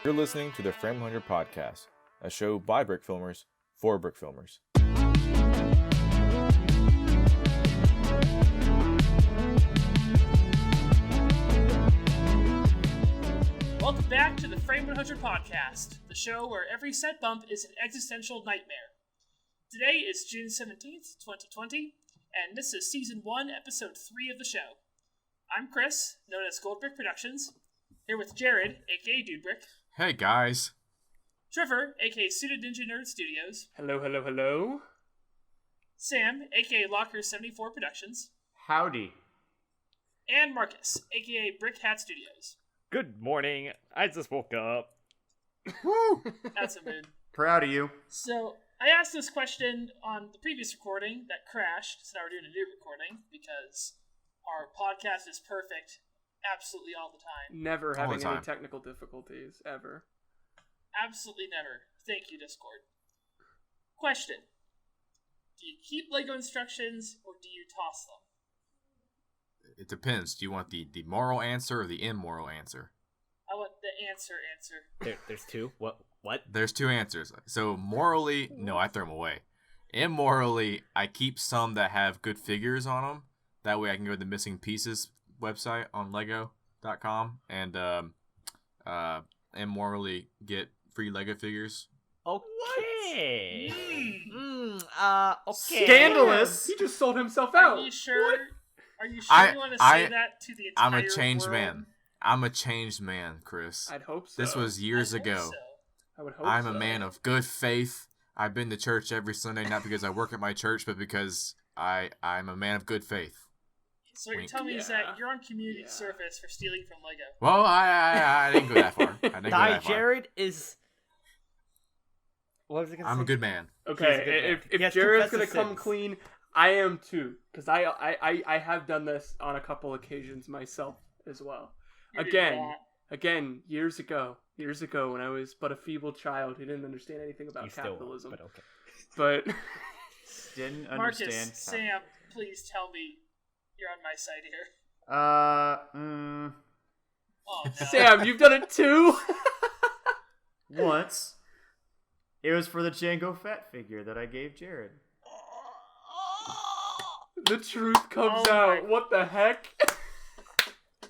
You're listening to the Frame100 Podcast, a show by brick filmers for brick filmers. Welcome back to the Frame100 Podcast, the show where every set bump is an existential nightmare. Today is June 17th, 2020, and this is Season 1, Episode 3 of the show. I'm Chris, known as Gold Brick Productions, here with Jared, aka Dude Brick. Hey guys. Trevor, aka Suited Ninja Nerd Studios. Hello, hello, hello. Sam, aka Locker74 Productions. Howdy. And Marcus, aka Brick Hat Studios. Good morning. I just woke up. Woo! That's a mood. Proud of you. So, I asked this question on the previous recording that crashed, so now we're doing a new recording, because our podcast is perfect absolutely all the time. Never All having the any time. technical difficulties, ever. Absolutely never. Thank you, Discord. Question. Do you keep LEGO instructions, or do you toss them? It depends. Do you want the moral answer or the immoral answer? I want the answer. There's two. What? There's two answers. So morally, no, I throw them away. Immorally, I keep some that have good figures on them. That way I can go to the Missing Pieces website on Lego.com and immorally get free Lego figures. Okay. Okay. Scandalous. He just sold himself out. Are you sure? Are you sure you want to say that to the entire I'm a changed world? man. I'm a changed man, Chris. I'd hope so. This was years I hope ago. so. I would hope I'm so. a man of good faith. I've been to church every Sunday, not because I work at my church, but because I'm a man of good faith. So what you're Wink. telling me is Yeah. that you're on community Yeah. service for stealing from LEGO. Well, I didn't go that far. I didn't go that far. Jared is. What was I gonna I'm say? a good man. He's a good Okay, man. if Yes, Jared's confess gonna his come sins. clean, I am too. Because I have done this on a couple occasions myself as well. You did Again, years ago when I was but a feeble child who didn't understand anything about You still capitalism. won't, but okay. But Didn't that. Marcus, understand. Sam, please tell me you're on my side here. Oh, no. Sam, you've done it too. Once. It was for the Django Fett figure that I gave Jared. The truth comes Oh my- out. What the heck?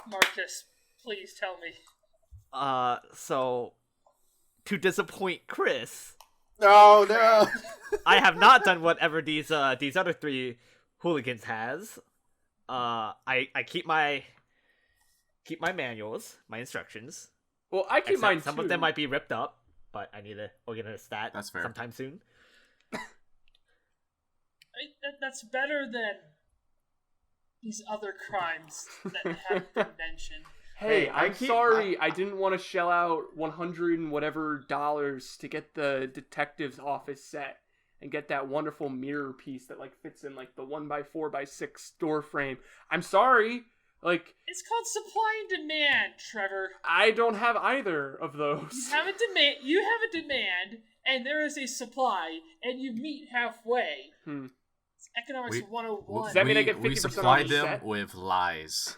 Marcus, please tell me. So to disappoint Chris, No, no. I have not done whatever these other three hooligans has. I keep my manuals, my instructions. Well, I keep Except mine some too. of them might be ripped up, but I need to organize that That's fair. sometime soon. That's better than these other crimes that have been mentioned. Hey, Hey, I I'm keep- sorry. I didn't want to shell out $100 and whatever to get the detective's office set and get that wonderful mirror piece that like fits in like the 1x4x6 door frame. I'm sorry. Like, It's called supply and demand, Trevor. I don't have either of those. You have a demand, and there is a supply, and you meet halfway. It's economics We- 101. Does that mean I get we 50% supplied on the them set? with lies.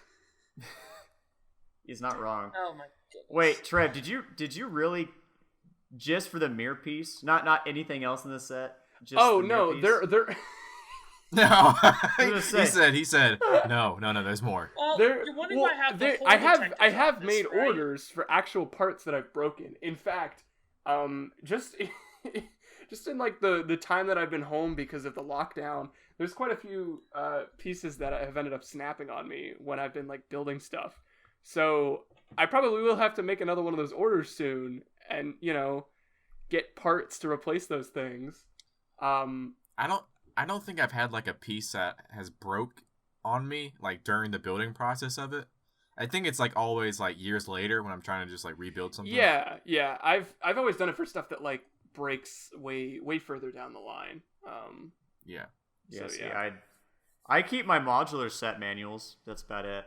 He's not wrong. Oh my goodness. Wait, Trev, did you really just for the mirror piece? Not anything else in the set? Just Oh the mirror no, piece? they're No, gonna say. he said, no, there's more. Well, They're, you're wondering well, why I have the they're- whole I detective's have office, made right? orders for actual parts that I've broken. In fact, just just in like the time that I've been home because of the lockdown, there's quite a few pieces that have ended up snapping on me when I've been like building stuff. So I probably will have to make another one of those orders soon, and get parts to replace those things. I don't think I've had like a piece that has broke on me like during the building process of it. I think it's like always like years later when I'm trying to just like rebuild something. Yeah. I've always done it for stuff that like breaks way further down the line. Yeah. Yeah, So, see, yeah. I keep my modular set manuals. That's about it.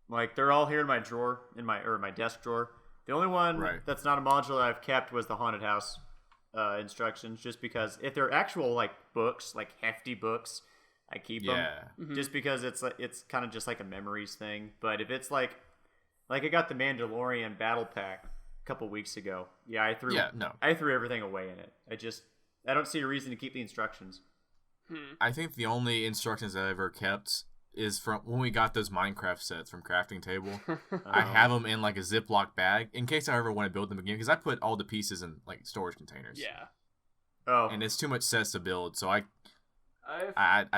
Like they're all here in my drawer, in my desk drawer. The only one Right. that's not a modular I've kept was the haunted house instructions, just because if they're actual like books, like hefty books, I keep them. Yeah. Just because it's kind of just like a memories thing. But if it's like I got the Mandalorian battle pack couple weeks ago. Yeah, I threw everything away in it. I don't see a reason to keep the instructions. I think the only instructions I ever kept is from when we got those Minecraft sets from Crafting Table. I have them in like a Ziploc bag in case I ever want to build them again, because I put all the pieces in like storage containers. Yeah. Oh. And it's too much sets to build, so I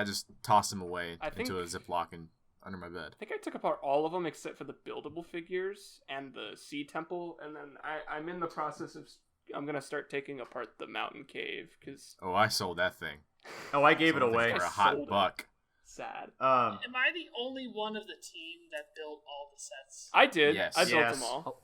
just toss them away into a Ziploc and under my bed. I think I took apart all of them except for the buildable figures and the sea temple, and then I'm in the process of I'm gonna start taking apart the mountain cave because I sold that thing. Oh, I gave it away for a hot buck. Sad. Am I the only one of the team that built all the sets? I did. Yes. I built them all.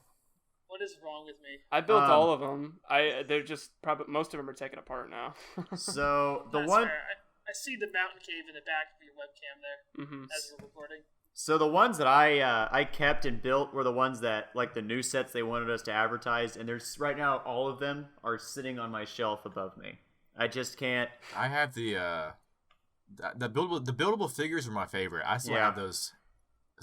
What is wrong with me? I built all of them. They're just probably most of them are taken apart now. So the That's one fair. I see the mountain cave in the back of your webcam there as we're recording. So the ones that I kept and built were the ones that, like, the new sets they wanted us to advertise, and there's right now all of them are sitting on my shelf above me. I just can't. I have the buildable figures are my favorite. I still have those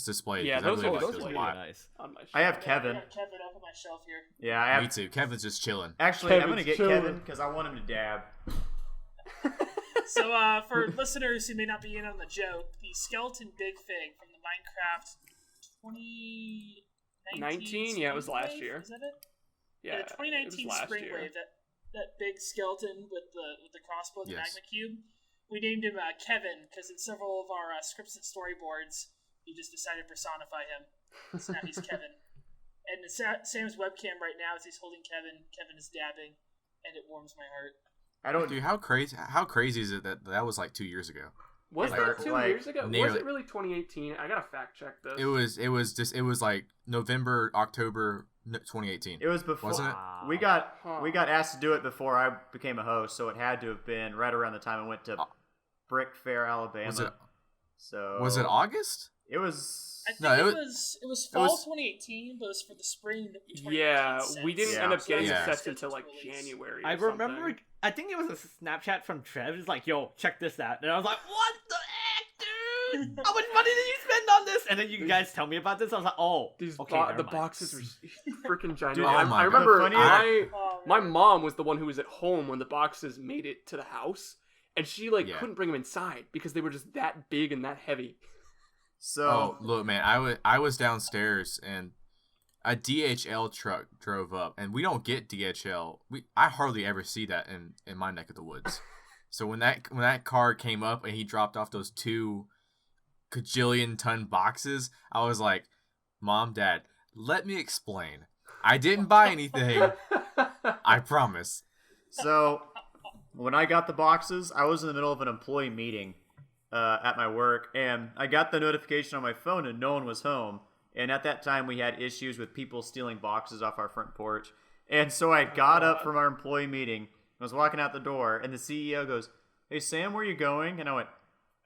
displayed. Yeah, those are really nice. On my shelf. I have Kevin. I got Kevin up on my shelf here. Yeah, I have. Me too. Kevin's just chilling. Actually, I'm gonna get Kevin because I want him to dab. So, for listeners who may not be in on the joke, the skeleton big fig from the Minecraft 2019 Yeah, it was last wave? year. Is that it? Yeah, the 2019 spring wave. That big skeleton with the crossbow, the magma cube. We named him Kevin because in several of our scripts and storyboards, we just decided to personify him. So now he's Kevin. And Sam's webcam right now is he's holding Kevin. Kevin is dabbing, and it warms my heart. Dude, how crazy is it that was like 2 years ago? Was that 2 years ago? Nearly. Was it really 2018? I gotta fact check this. It was like November, October 2018. It was before, wasn't it? We got asked to do it before I became a host, so it had to have been right around the time I went to Brick Fair, Alabama. Was it August? It was. I think it was fall 2018, but it was for the spring 2018 Yeah, sets. we didn't end up getting the sets until like Release. January. I remember. I think it was a Snapchat from Trev. It's like, "Yo, check this out," and I was like, "What the heck, dude? How much money did you spend on this?" And then you guys tell me about this. I was like, "Oh, these okay, the never mind." boxes are freaking giant. Dude, I my remember God. my mom was the one who was at home when the boxes made it to the house, and she couldn't bring them inside because they were just that big and that heavy. So look, man, I was downstairs and a DHL truck drove up, and we don't get DHL. I hardly ever see that in my neck of the woods. So when that car came up and he dropped off those 2 kajillion-ton boxes, I was like, "Mom, Dad, let me explain. I didn't buy anything. I promise." So when I got the boxes, I was in the middle of an employee meeting at my work, and I got the notification on my phone, and no one was home. And at that time, we had issues with people stealing boxes off our front porch. And so I got up from our employee meeting. I was walking out the door, and the CEO goes, "Hey, Sam, where are you going?" And I went,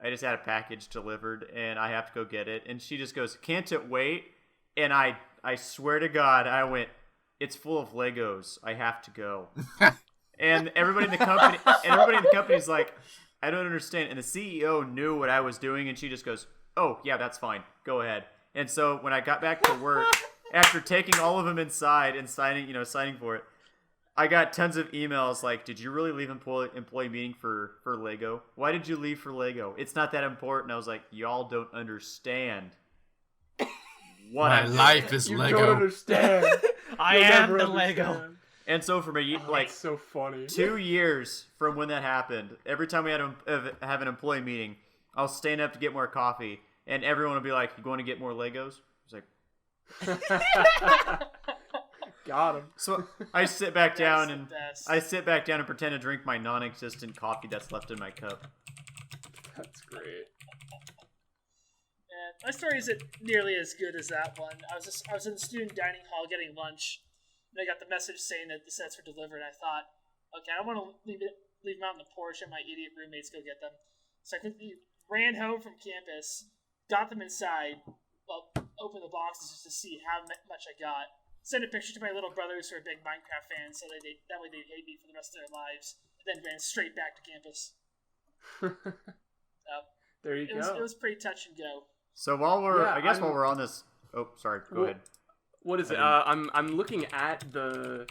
"I just had a package delivered, and I have to go get it." And she just goes, "Can't it wait?" And I swear to God, I went, "It's full of Legos. I have to go." And everybody in the company's like, "I don't understand." And the CEO knew what I was doing, and she just goes, "Oh, yeah, that's fine. Go ahead." And so when I got back to work, after taking all of them inside and signing for it, I got tons of emails like, "Did you really leave employee meeting for Lego? Why did you leave for Lego? It's not that important." I was like, "Y'all don't understand what My life is You Lego. don't understand. I You'll am never the understand. Lego. And so for me, That's so funny. 2 years from when that happened, every time we had have an employee meeting, I'll stand up to get more coffee, and everyone will be like, "You going to get more Legos?" I was like, Got him. so I sit back down the and best. pretend to drink my non-existent coffee that's left in my cup. That's great. Yeah, my story isn't nearly as good as that one. I was in the student dining hall getting lunch, and I got the message saying that the sets were delivered. I thought, okay, I want to leave them out on the porch and my idiot roommates go get them. So I quickly ran home from campus, got them inside, opened the boxes just to see how much I got. Sent a picture to my little brothers who are big Minecraft fans, so that way they'd hate me for the rest of their lives, and then ran straight back to campus. There you go. It was pretty touch and go. So while we're, Yeah, while we're on this, oh, sorry, go ahead. What is it? I'm looking at the.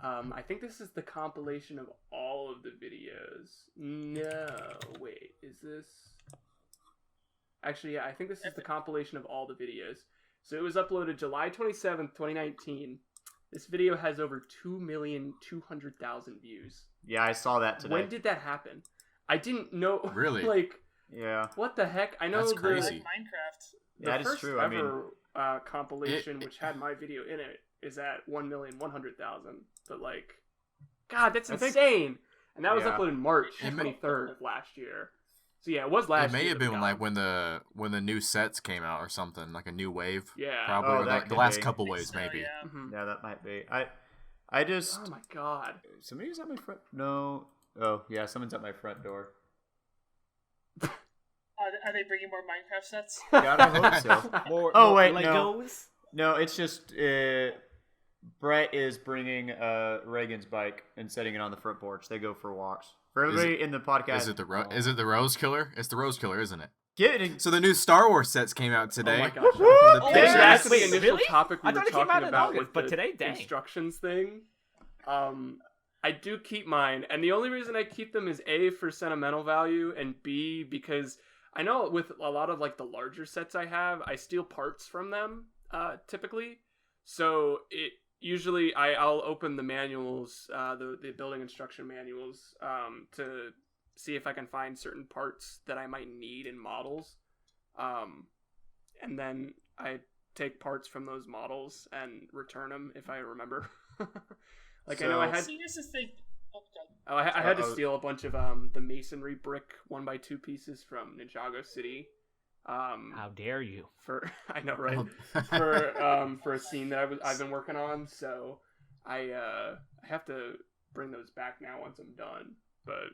I think this is the compilation of all of the videos. No, wait, is this? Actually, yeah, I think this is the compilation of all the videos. So it was uploaded July 27th, 2019. This video has over 2,200,000 views. Yeah, I saw that today. When did that happen? I didn't know. Really? Like, Yeah. what the heck? I know That's the, crazy. Like Minecraft. the That is first true. I mean, ever compilation, which had my video in it, is at 1,100,000. But like, God, that's insane. And that was Yeah. uploaded March It may- 23rd of last year. So yeah, it was last year. It may have that we been got like it. when the new sets came out or something, like a new wave. Yeah. Probably Oh, or that like the could last be. couple I think waves, so, maybe. Yeah. Mhm. Yeah, that might be. I just. Oh my God. Somebody's at my front. No. Oh yeah, someone's at my front door. Are they bringing more Minecraft sets? God, I hope so. More, Oh, more wait, no. Legos? No, it's just Brett is bringing Reagan's bike and setting it on the front porch. They go for walks. For everybody in the podcast, Is it the Rose Killer? It's the Rose Killer, isn't it? Getting So the new Star Wars sets came out today. Oh my gosh. For the Oh, That's pictures. yeah. the Wait, initial really? topic we I were thought it came out talking in about August, with but the today, dang. instructions thing. I do keep mine, and the only reason I keep them is A, for sentimental value, and B, because I know with a lot of like the larger sets I have, I steal parts from them typically. So it usually I'll open the manuals, the building instruction manuals, to see if I can find certain parts that I might need in models, and then I take parts from those models and return them if I remember. Like, I know I had See, here's the thing. Oh, God. I had to steal a bunch of the masonry brick 1x2 pieces from Ninjago City. How dare you? For I know, right? Oh. For a scene that I've been working on, so I have to bring those back now once I'm done. But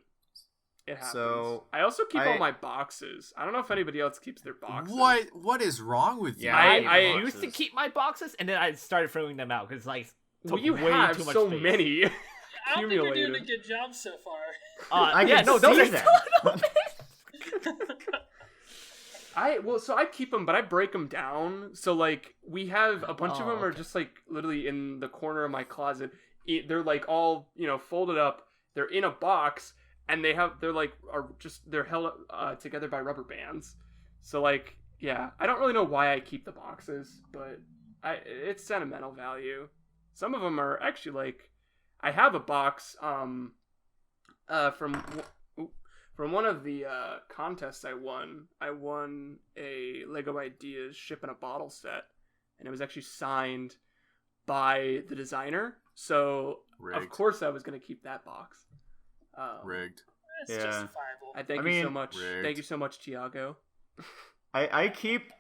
it happens. So, I also keep all my boxes. I don't know if anybody else keeps their boxes. What is wrong with you? Yeah, I used to keep my boxes, and then I started throwing them out because like Well, took you way have too much so space. many. I don't think you're doing a accumulated. good job so far. I yeah, can no, those see are that. So I keep them, but I break them down. So like we have a bunch of them are just like literally in the corner of my closet. They're like all folded up. They're in a box, and they're held together by rubber bands. So like yeah, I don't really know why I keep the boxes, but it's sentimental value. Some of them are actually like I have a box from one of the contests I won. I won a Lego Ideas ship in a bottle set, and it was actually signed by the designer. So Rigged. of course I was going to keep that box. Rigged. It's Yeah. justifiable. I thank I you so mean- much. Rigged. Thank you so much, Tiago. I keep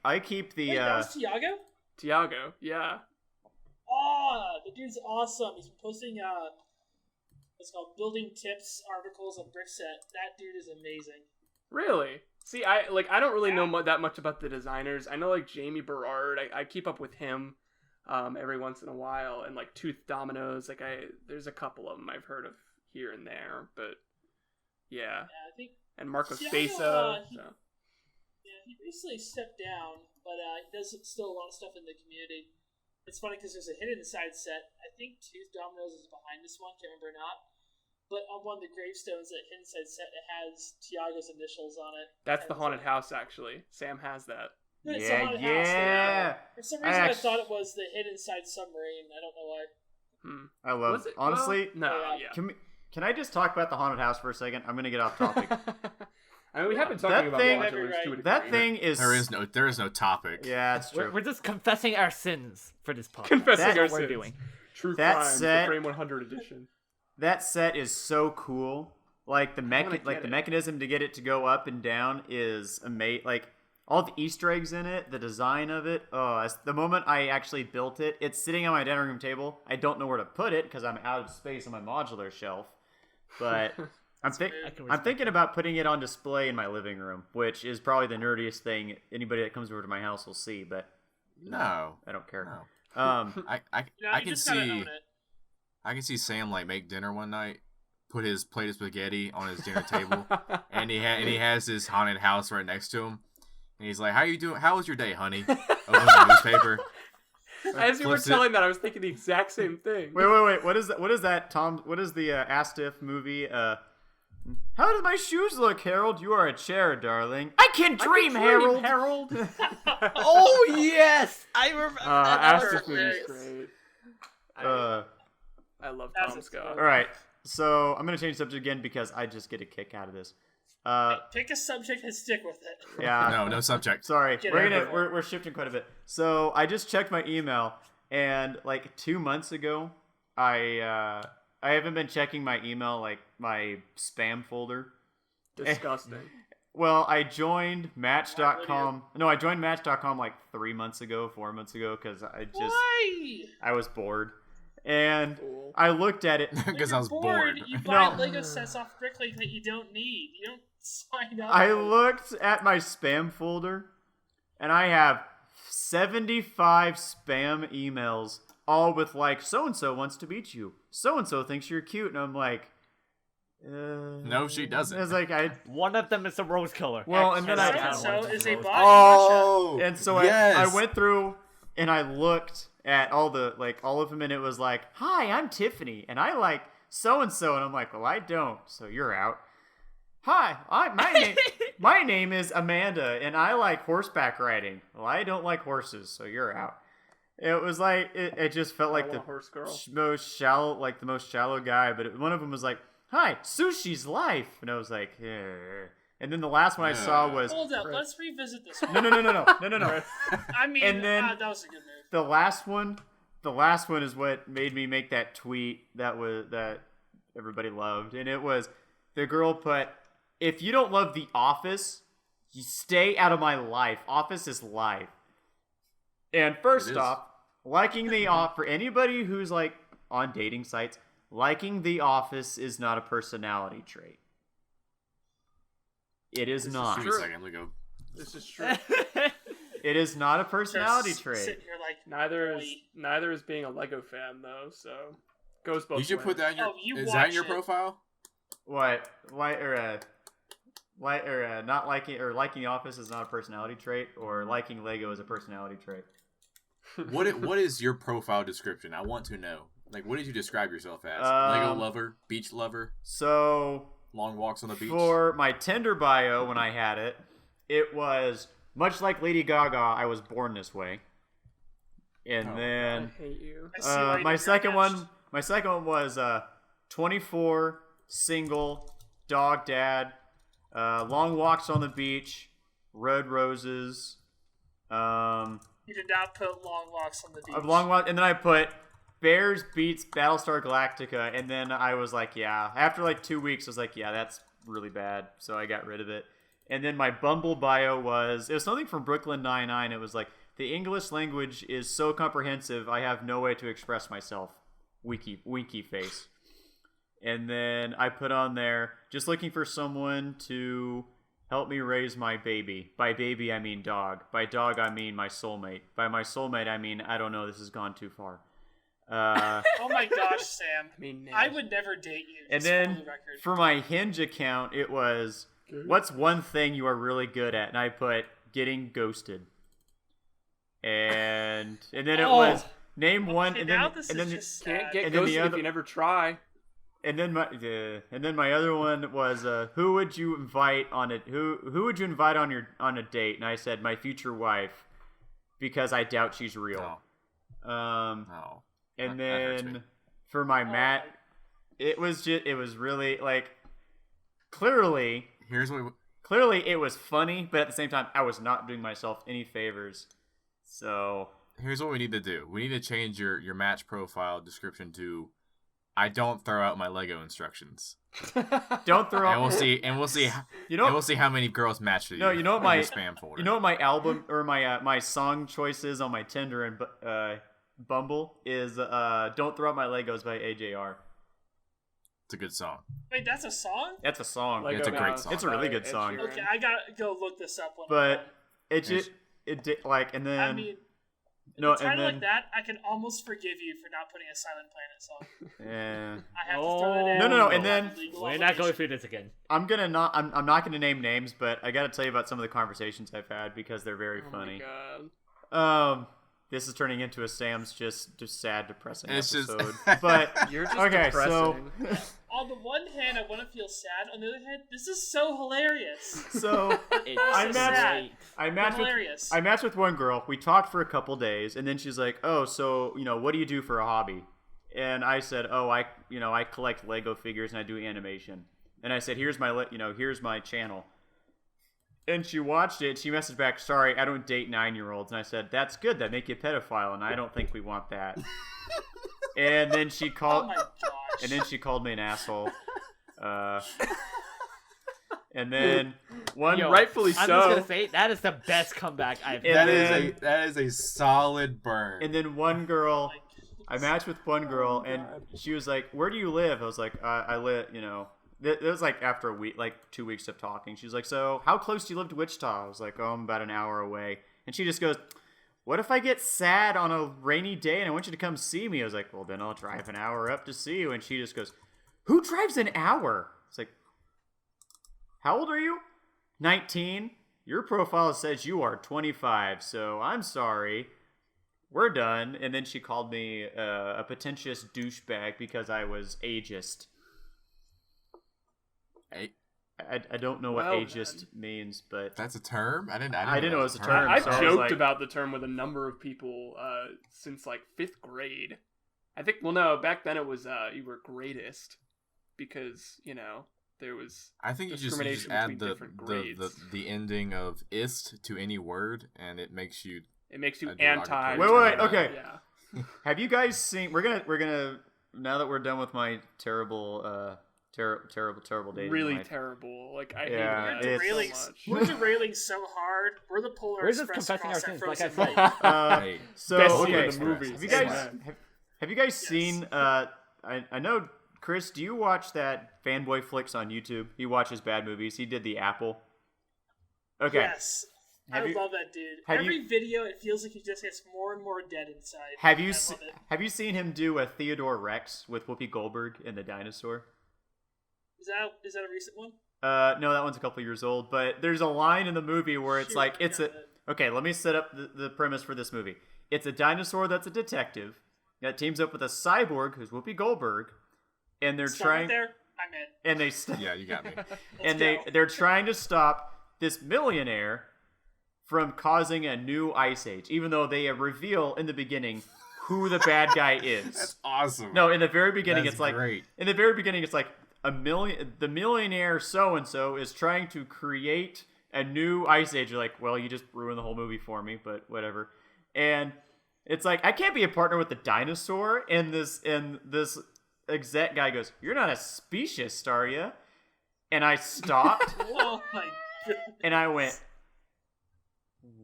the Wait, that was Tiago? Tiago, yeah. Oh, the dude's awesome. He's been posting what's called building tips articles on Brickset. That dude is amazing. Really? See, I don't really know that much about the designers. I know like Jamie Berard. I keep up with him every once in a while, and like Tooth Dominoes. Like there's a couple of them I've heard of here and there, but yeah. Yeah, I think. And Marco Tiago, Spesa. He recently stepped down, but he does still a lot of stuff in the community. It's funny because there's a hidden side set. I think Tooth Dominoes is behind this one. Can't remember or not. But on one of the gravestones, that hidden side set, it has Tiago's initials on it. That's the haunted house, actually. Sam has that. It's a haunted house, yeah. For some reason, I thought it was the hidden side submarine. I don't know why. I love Was it? honestly. Well, no, Yeah. yeah. Can I just talk about the haunted house for a second? I'm gonna get off topic. I mean, we have been talking That about thing- modulars to a That degree. thing is There is no topic. Yeah, it's true. We're just confessing our sins for this podcast. Confessing That's our what we're sins. doing. True That Crimes, set- the Frame 100 edition. That set is so cool. Like the wanna get it. mechanism to get it to go up and down is amazing. Like all the Easter eggs in it, the design of it. Oh, the moment I actually built it, it's sitting on my dining room table. I don't know where to put it because I'm out of space on my modular shelf. But I'm thinking about putting it on display in my living room, which is probably the nerdiest thing anybody that comes over to my house will see. But No. I don't care. No. I I You can just gotta see own it. I can see Sam like make dinner one night, put his plate of spaghetti on his dinner table, and he has his haunted house right next to him, and he's like, "How you doing? How was your day, honey?" Opens the newspaper. As you were Flips it. telling that, I was thinking the exact same thing. Wait. What is that? What is that, Tom? What is the Astiff movie? How do my shoes look, Harold? You are a chair, darling. I can dream, Harold. Harold. Oh yes, I remember. Astis movie's hilarious. great. I love That's Tom a Scott. All right. So I'm gonna change the subject again because I just get a kick out of this. Pick a subject and stick with it. Yeah. No subject. Sorry, Get we're everywhere. we're shifting quite a bit. So I just checked my email, and like 2 months ago, I haven't been checking my email, like my spam folder. Disgusting. Well, I joined Match.com. No, I joined Match.com like 4 months ago, because Why? I was bored, and Cool. I looked at it. Because I was bored. You buy No. Lego sets off Bricklink that you don't need. You don't sign up. I looked at my spam folder, and I have 75 spam emails, all with like, so-and-so wants to meet you. So-and-so thinks you're cute. And I'm like, No, she doesn't. It's like, One of them is a rose color. well, and then So is a body Oh, and so yes. I went through and I looked at all of them, and it was like, hi, I'm Tiffany, and I like so-and-so. And I'm like, well, I don't, so you're out. Hi, my name is Amanda, and I like horseback riding. Well, I don't like horses, so you're out. It was like it just felt like I the want a horse girl. most shallow guy. But one of them was like, "Hi, sushi's life," and I was like, "Eh." And then the last one I saw was Hold up, let's revisit this one. no. I mean, And then- that was a good move. The last one is what made me make that tweet that everybody loved, and it was the girl put, "If you don't love The Office, you stay out of my life. Office is life." And first It is. off, liking The Office, for anybody who's like on dating sites, liking The Office is not a personality trait. It is not. Give me a second. Let me go. This is true. It is not a personality Just trait. Sitting here like, Neither is being a Lego fan though. So goes both You should ways. put that in your. Oh, you is watch that in your it. profile? What? Not liking or liking The Office is not a personality trait, or liking Lego is a personality trait. What is your profile description? I want to know. Like, what did you describe yourself as? Lego lover, beach lover, So long walks on the beach. for my Tinder bio, when I had it, it was much like Lady Gaga. I was born this way. And Oh, I then hate you. I see why you my never second matched. one. My second one was 24, single, dog dad, long walks on the beach, red roses, You did not put long walks on the beach. a long walk, and then I put Bears beats Battlestar Galactica, and then I was like, yeah. After like 2 weeks, I was like, yeah, that's really bad, so I got rid of it. And then my Bumble bio was something from Brooklyn Nine-Nine. It was like, the English language is so comprehensive, I have no way to express myself. Winky face. And then I put on there, just looking for someone to help me raise my baby. By baby, I mean dog. By dog, I mean my soulmate. By my soulmate, I mean, I don't know, this has gone too far. Oh my gosh, Sam. I mean, I would never date you. And just for then the record. for my Hinge account, it was, what's one thing you are really good at? And I put, getting ghosted. And then it was, name one, Okay, and now then this and is then just can't sad. get And then the ghosted if other- you never try. And then my other one was who would you invite on who would you invite on a date? And I said my future wife, because I doubt she's real. No. And That hurts me. then for my Matt, it was really like clearly Here's what. it was funny, but at the same time I was not doing myself any favors. So Here's what we need to do. We need to change your match profile description to, I don't throw out my Lego instructions. don't throw And we'll see. You know, And we'll see how many girls match to you. No, you know what in my- your spam folder. You know what my album or my song choices on my Tinder and Bumble is "Don't Throw Out My Legos" by AJR. It's a good song. Wait, that's a song? That's a song. Lego It's a great Mouse song. It's a really by good Ed song. Sheeran. Okay, I gotta go look this up. When I'm But done. it just it did like and then I mean, no a title and then like that, I can almost forgive you for not putting a Silent Planet song. yeah. I have to throw that in. No, and then- Legal We're not obligation. going through this again. I'm not gonna name names, but I gotta tell you about some of the conversations I've had because they're very Oh funny. my god. this is turning into a Sam's just sad, depressing It's just- episode. But You're just okay, depressing. On the one hand, I want to feel sad. On the other hand, this is so hilarious. so It's I so matched- sad. I matched with Hilarious. I matched with one girl. We talked for a couple days, and then she's like, "Oh, so what do you do for a hobby?" And I said, "Oh, I collect Lego figures and I do animation." And I said, "Here's my channel." And she watched it. She messaged back, "Sorry, I don't date 9-year-olds." And I said, "That's good. That make you a pedophile, and I don't think we want that." And then she Oh called. my gosh. And then she called me an asshole. And then one Yo, rightfully I'm so. just gonna say that is the best comeback I've And ever. That is a solid burn. And then one girl, I matched with one girl, and she was like, "Where do you live?" I was like, "I live, It was like after a week, like 2 weeks of talking. She's like, "So how close do you live to Wichita?" I was like, "Oh, I'm about an hour away." And she just goes, "What if I get sad on a rainy day and I want you to come see me?" I was like, "Well, then I'll drive an hour up to see you." And she just goes, "Who drives an hour?" It's like, "How old are you?" 19. Your profile says you are 25, so I'm sorry. We're done. And then she called me a pretentious douchebag because I was ageist. I don't know what Well, ageist means, but That's a term? I didn't know it was a term. I've so I was joked like- about the term with a number of people since like 5th grade. I think, well, no, back then it was you were greatest because, there was I think you just discrimination add between different grades. the ending of ist to any word, and it makes you. It makes you a derogatory anti. term. Wait, okay. Yeah. Have you guys seen? We're gonna now that we're done with my terrible, terrible dating Really life. terrible. Like, I Yeah, hate it's- that so much. We're derailing so hard. We're the Polar We're just Express confessing our across that sins, like I frozen said. lake. Hey, So Best scene okay, in the movie. have you Amen. guys have you guys seen? I know Chris. Do you watch that fanboy flicks on YouTube? He watches bad movies. He did the Apple. Okay. Yes. Have I you- love that dude. have Every video, it feels like he just gets more and more dead inside. Have you I se- love it. have you seen him do a Theodore Rex with Whoopi Goldberg and the dinosaur? Is that a recent one? No, that one's a couple years old. But there's a line in the movie where it's Shoot, like I it's a. got it. Okay, let me set up the premise for this movie. It's a dinosaur that's a detective that teams up with a cyborg who's Whoopi Goldberg, and they're Stop trying it there. I'm in. and they yeah, you got me. and go. they're trying to stop this millionaire from causing a new ice age, even though they reveal in the beginning who the bad guy is. That's awesome. No, in the very beginning, That's it's like great. in the very beginning, it's like the millionaire so and so is trying to create a new ice age. You're like, well, you just ruined the whole movie for me, but whatever. And it's like I can't be a partner with the dinosaur. And this exec guy goes, "You're not a speciesist, are you?" And I stopped Oh my god. and I went,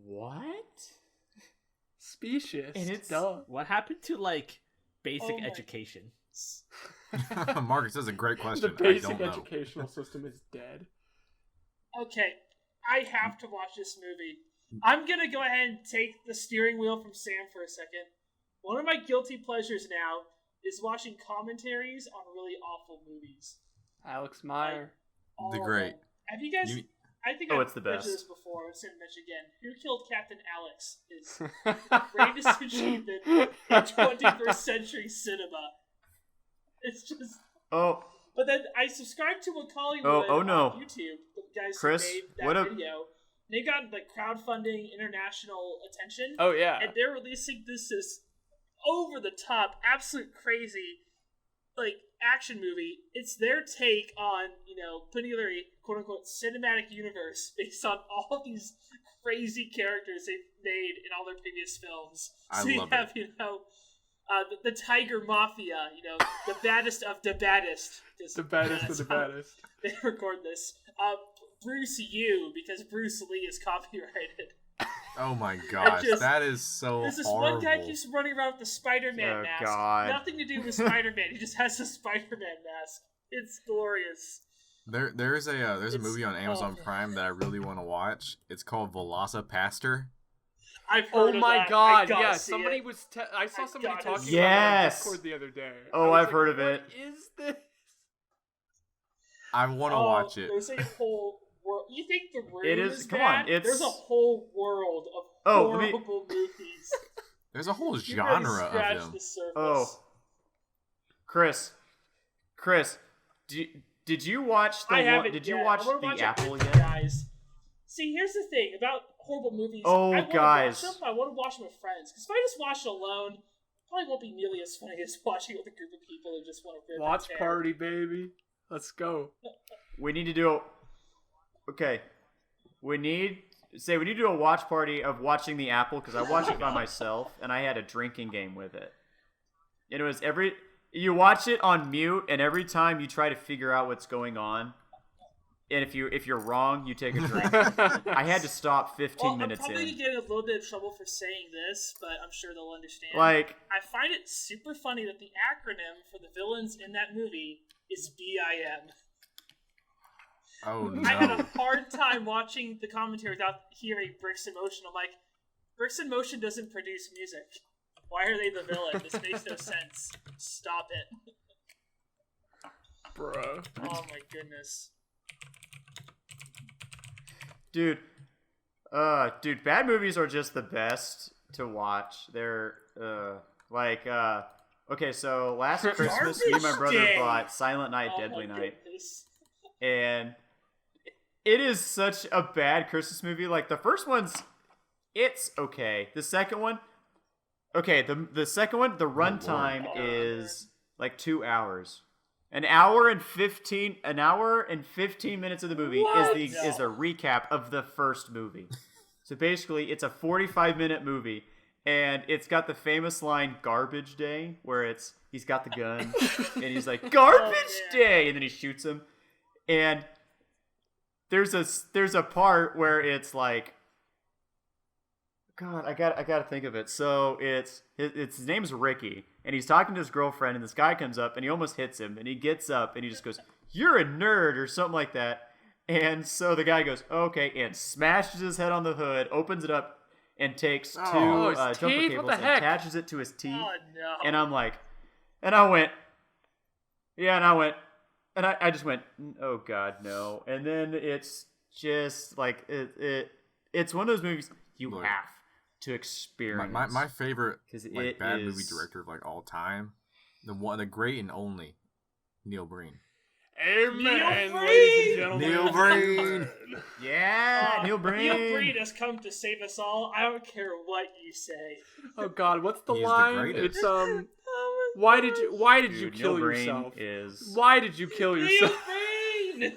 "What?" Specious. And it's- duh. What happened to like basic Oh my- education? Marcus, that's a great The question. I basic don't know. educational system is dead. Okay, I have to watch this movie. I'm gonna go ahead and take the steering wheel from Sam for a second. One of my guilty pleasures now is watching commentaries on really awful movies. Alex Meyer. All The of great. them. Have you guys? You- I think Oh, I've it's the mentioned best. this before. I'm just gonna mention again. Who Killed Captain Alex is greatest achievement in 21st century cinema. It's just. Oh, But then I subscribed to Macaulay Oh, no. on YouTube. The guys Chris, who made that what a- video. They got like crowdfunding international attention. Oh, yeah. And they're releasing this over the top, absolute crazy, like action movie. It's their take on, putting together a quote unquote cinematic universe based on all of these crazy characters they've made in all their previous films. I So you love have, the Tiger Mafia, the baddest of the baddest. Just, The baddest of that's the how baddest. They record this. Bruce Yu, because Bruce Lee is copyrighted. Oh my gosh, just- that is so There's this horrible. one guy keeps running around with the Spider-Man Oh, mask. God. Nothing to do with Spider-Man. He just has a Spider-Man mask. It's glorious. There's a It's movie on Amazon awful. Prime that I really want to watch. It's called Velocipaster. I've Oh heard of my that. I god, gotta yeah, see somebody it. was I saw I somebody gotta talking see about it on Yes. Discord the other day. Oh, I was I've like, heard of what it. is this? I want to watch it. There's a whole world. You think the room It is- is come bad? on, it's- There's a whole world of Oh, let me- horrible movies. There's a whole You barely genre of scratched them. the surface. Oh, Chris, did you watch the I one? haven't Did yet. you watch I wanna the watch it Apple with you yet? guys. See, here's the thing about horrible movies. Oh, I wanna guys. watch them, I want to watch them with friends. Because if I just watch it alone, it probably won't be nearly as funny as watching it with a group of people who just want to rip Watch and tear. party, baby. Let's go. We need to do. Okay, we need to do a watch party of watching the Apple because I watched it by myself and I had a drinking game with it. And it was you watch it on mute, and every time you try to figure out what's going on, and if you're wrong, you take a drink. I had to stop 15 minutes I'm probably in. getting a little bit of trouble for saying this, but I'm sure they'll understand. Like, I find it super funny that the acronym for the villains in that movie is BIM. Oh I had a no. hard time watching the commentary without hearing Bricks in Motion. I'm like, Bricks in Motion doesn't produce music. Why are they the villain? This makes no sense. Stop it. Bruh. Oh my goodness. dude, bad movies are just the best to watch. They're okay. So last Christmas, me and my brother Day. bought Silent Night, Oh Deadly my Night. goodness. And it is such a bad Christmas movie. Like, the first one's, it's okay. The second one, okay, the second one, the runtime is like 2 hours. An hour and 15 minutes of the movie is a recap of the first movie. So basically, it's a 45-minute movie, and it's got the famous line "Garbage Day," where he's got the gun and he's like "Garbage Day," and then he shoots him. And there's a part where it's like, God, I gotta think of it. So his name's Ricky, and he's talking to his girlfriend, and this guy comes up and he almost hits him, and he gets up and he just goes, "You're a nerd," or something like that. And so the guy goes, "Okay," and smashes his head on the hood, opens it up, and takes two his jumper teeth? cables What and the heck? attaches it to his teeth. Oh no. And I'm like, and I went, and I just went, "Oh God, no!" And then it's just like it's one of those movies you Look, have to experience. My favorite 'Cause like it bad is- movie director of like all time, the great and only Neil Breen. Amen, Neil ladies and Breen! gentlemen. Neil Breen! Yeah, Neil Breen. Neil Breen has come to save us all. I don't care what you say. Oh God, what's the He is the line? greatest. It's why did you Dude, kill Neil Breen yourself? is. Why did you kill Neil yourself? Breen!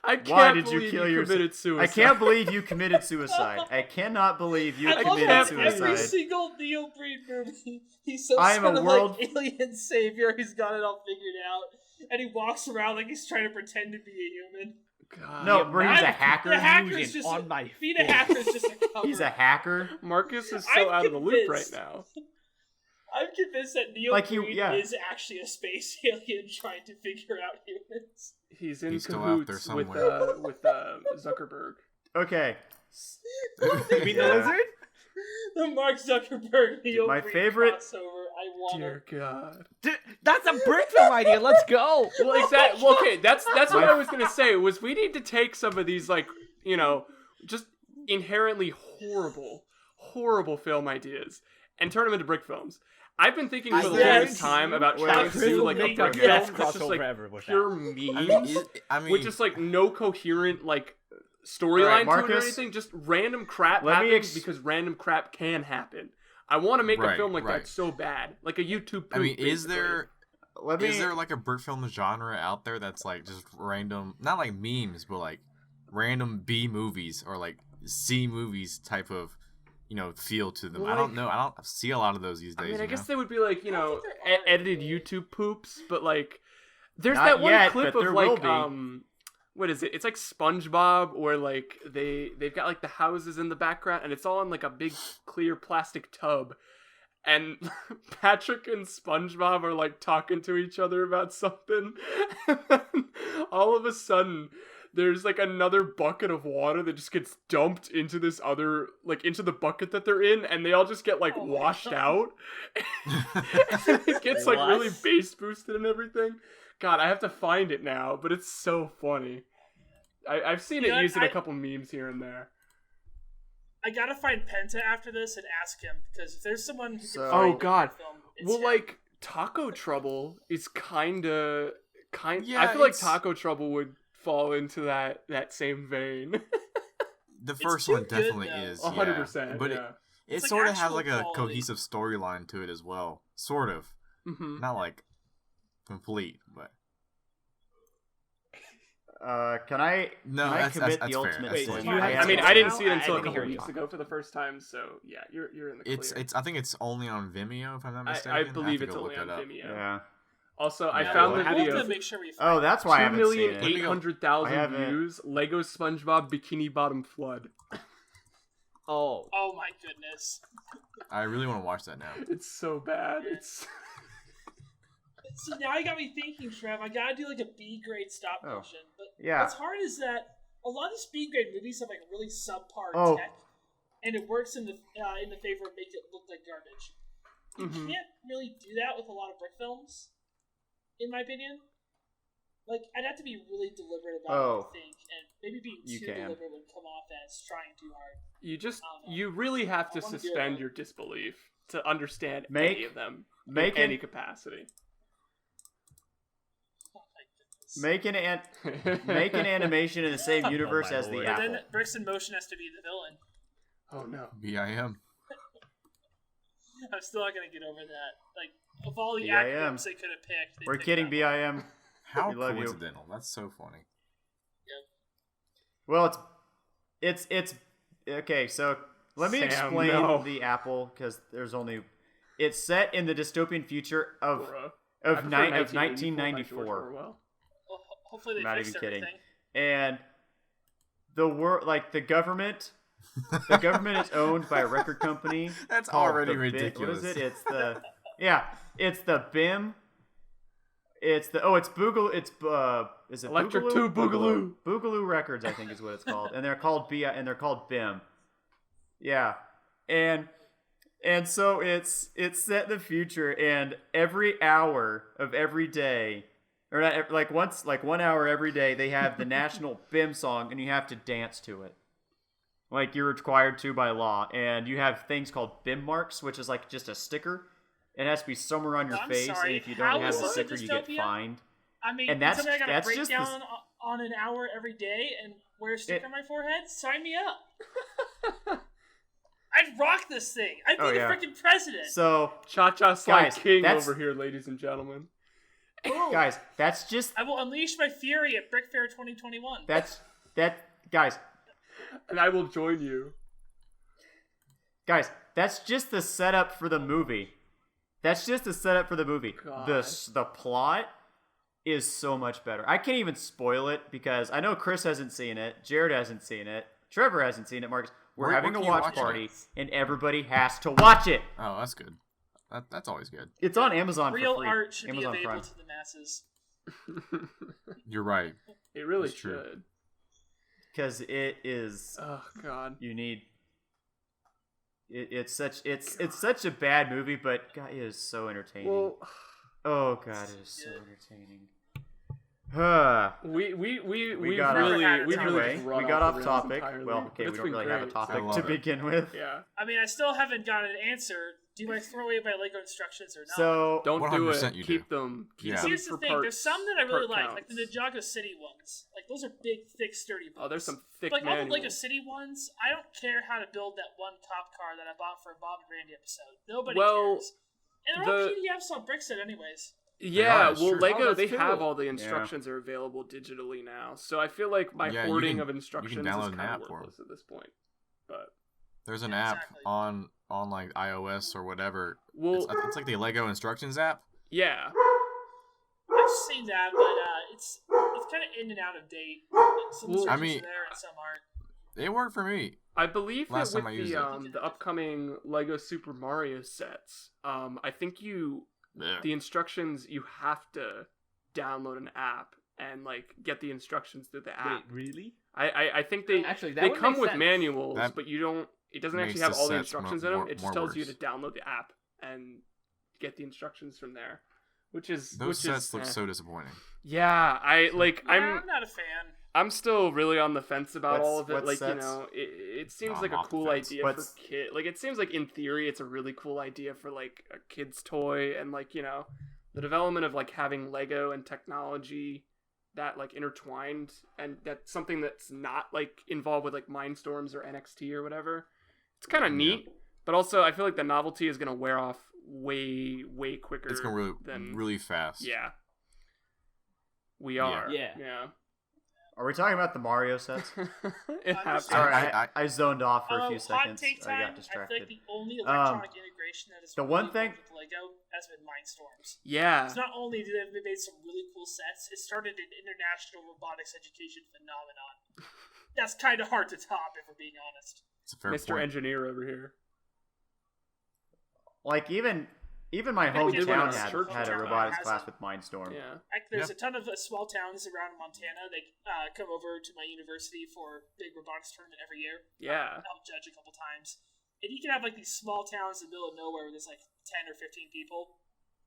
I can't Why did you believe kill you yourself? committed suicide. I can't believe you committed suicide. I cannot believe you I love committed that suicide. every single Neil Breen movie, he's some I am sort a of world- like alien savior who's got it all figured out, and he walks around like he's trying to pretend to be a human. God. No, where he's a hacker. The hacker's using just on my being a hacker is just a cover. He's a hacker. Marcus is so I'm out of the loop right convinced. now. I'm convinced that Neil Like he- Breen yeah. is actually a space alien trying to figure out humans. He's in He's still out there cahoots with somewhere. Zuckerberg. Okay. You mean the lizard? The Mark Zuckerberg Neil my Breen favorite- crossover. I want Dear it. God. Dude, that's a brick film idea. Let's go. Well, exactly. Well, okay, that's what I was gonna say. Was we need to take some of these just inherently horrible film ideas and turn them into brick films. I've been thinking for the Yes. longest time about Well, trying to Chris do will like a make brick the film best that's just crossover like ever with that. pure memes. I mean, with just like no coherent like storyline Alright, to it or Marcus, anything, just random crap let me happens because random crap can happen. I want to make a Right, film like right. that so bad, like a YouTube. I mean, poop, is basically. there like a brick film genre out there that's like just random, not like memes, but like random B movies or like C movies type of, feel to them? Well, I don't know. I don't see a lot of those these days. I mean, I you guess know? they would be like I don't think there are edited really. YouTube poops, but like there's Not that one yet, clip but of there will like be. what is it? It's like SpongeBob, where like they've got like the houses in the background, and it's all in like a big clear plastic tub, and Patrick and SpongeBob are like talking to each other about something, and then all of a sudden there's like another bucket of water that just gets dumped into this other into the bucket that they're in, and they all just get like Oh my washed God. out. And it gets like really What? bass boosted and everything. God, I have to find it now, but it's so funny. I've seen Yeah, it used in a I- couple memes here and there. I gotta find Penta after this and ask him, because if there's someone who can So- find Oh God. the film, it's Well, him. like Taco Trouble is kind. Yeah, I feel like it's- Taco Trouble would fall into that same vein. The first too one good, definitely though. is. 100%. But yeah. it It's like sort of has actual like a quality. cohesive storyline to it as well. Sort of. Mhm. Not like complete, but Can I No, can I that's- commit that's the fair. ultimate That's sin? totally You fine. have I mean, to I didn't now? see it until I a didn't couple hear you weeks talk. ago for the first time. So yeah, you're in the clear. it's. I think it's only on Vimeo, if I'm not mistaken. I have believe to it's go only look on that up. Vimeo. Yeah. Also, I Yeah, found well, the I video. have to make sure we find Oh, that's why I haven't seen it. 2,800,000 I haven't- views. Lego SpongeBob Bikini Bottom Flood. Oh, Oh my goodness. I really want to watch that now. It's so bad. It's See, now you got me thinking, Trev. I gotta do like a B grade stop Oh. motion. But Yeah. what's hard is that a lot of these B grade movies have like really subpar Oh. tech, and it works in the favor of making it look like garbage. You Mhm. can't really do that with a lot of brick films, in my opinion. Like, I'd have to be really deliberate about Oh. what I think, and maybe being You too can. deliberate would come off as trying too hard. you really have to I wanna do suspend it. your disbelief to understand Make- any of them make in any it- capacity. Oh my goodness. Make an animation in the same universe my as the lord. But apple. then Bricks in Motion has to be the villain. Oh no. BIM. I'm still not gonna get over that. Like, of all the BIM. acronyms they could have picked, they We're picked kidding, that BIM. How We love you. coincidental. That's so funny. Well, it's okay. So let me Sam, explain no. the apple because there's only. It's set in the dystopian future of Bruh. I of, prefer ni- of 1984 by 1994. George Orwell. Well, hopefully they Not fixed even kidding. everything. And the world, like the government is owned by a record company. That's called already the ridiculous. What is it? It's the it's the BIM. It's Boogaloo. Is it Electric Boogaloo? 2 Boogaloo. Boogaloo Records, I think, is what it's called, and they're called BIM. Yeah, and so it's set in the future, and every hour of every day, or not, like 1 hour every day, they have the national BIM song, and you have to dance to it. Like you're required to by law, and you have things called BIM marks, which is like just a sticker. It has to be somewhere on your I'm face, sorry, and if you how don't have is the this a sticker, you get dystopia? fined. I mean, And that's- something I gotta that's break just down the- on an hour every day and wear a sticker on my forehead? Sign me up. I'd rock this thing. I'd be Oh, the yeah. freaking president. So, Cha-cha slide Guys, king that's- over here, ladies and gentlemen. guys, that's just I will unleash my fury at Brick Fair 2021. guys, And I will join you. that's just the setup for the movie. That's just the setup for the movie. God. The plot is so much better. I can't even spoil it because I know Chris hasn't seen it, Jared hasn't seen it, Trevor hasn't seen it, Marcus. We're Where having a can you watch watch it? party, and everybody has to watch it. Oh, that's good. That's always good. It's on Amazon Real for free. art should Amazon be available Prime. to the masses. You're right. It really That's true. should. Because it is. Oh God. You need. It's such a bad movie, but God, it is so entertaining. Well, Oh God, it is so entertaining. we got really off- we anyway, really just run we got off off the rails topic. entirely, Well, but okay, it's we don't been really have a great, topic I to love it. begin with. Yeah. I mean, I still haven't gotten an answer. Do I throw away my Lego instructions or not? So Don't do 100% it. you Keep do. them. Keep Yeah. them Here's for the thing. parts. There's some that I really part like the counts. Ninjago City ones. Like, those are big, thick, sturdy books. Oh, there's some thick Like, all the Lego manuals. City ones, I don't care how to build that one cop car that I bought for a Bob and Randy episode. Nobody Well, cares. And they're all the- PDFs on Brickset anyways. Yeah, that's well, true. Lego, Oh, they that's have true. all the instructions are available digitally now. So I feel like my Yeah, you hoarding can- of you can instructions download is an kind app of for 'em. worthless at this point. But There's an Yeah, app exactly. on like iOS or whatever. well, It's like the Lego instructions app. yeah. I've seen that, but it's kind of in and out of date. Some Well, instructions I mean- are there and some aren't. It worked for me. I believe Last that time I with used the upcoming Lego Super Mario sets, I think the instructions, you have to download an app and like get the instructions through the app. Wait, really? I think they Actually, that they would come make with sense. manuals, That but you don't. It doesn't makes actually have the all the sets instructions more- in them. It just more tells you worse. to download the app and get the instructions from there, which is Those which sets is, look eh. so disappointing. Yeah, I'm I'm not a fan. I'm still really on the fence about all of it. What Like, sets? It seems I'm like a off the cool fence. idea for kid. Like, it seems like in theory it's a really cool idea for like a kid's toy, and like the development of like having Lego and technology that like intertwined, and that's something that's not like involved with like Mindstorms or NXT or whatever. It's kind of neat, but also I feel like the novelty is gonna wear off way quicker. It's going really fast. Yeah. We are. Yeah. Yeah. Are we talking about the Mario sets? It happens. Sorry, I zoned off for a few Hot seconds. take time. I got I feel distracted. like the only electronic integration that is the really one thing- worked with Lego has been Mindstorms. Yeah. It's not only did they made some really cool sets, it started an international robotics education phenomenon. That's kind of hard to top, if we're being honest. It's a fair Mr. point. Engineer over here. Like even my I think we did one hometown in had, church. had a Hometown robotics has class it. with Mindstorm. Yeah. There's a ton of small towns around Montana. They come over to my university for a big robotics tournament every year. Yeah. Help judge a couple times. And you can have like these small towns in the middle of nowhere where there's like 10 or 15 people.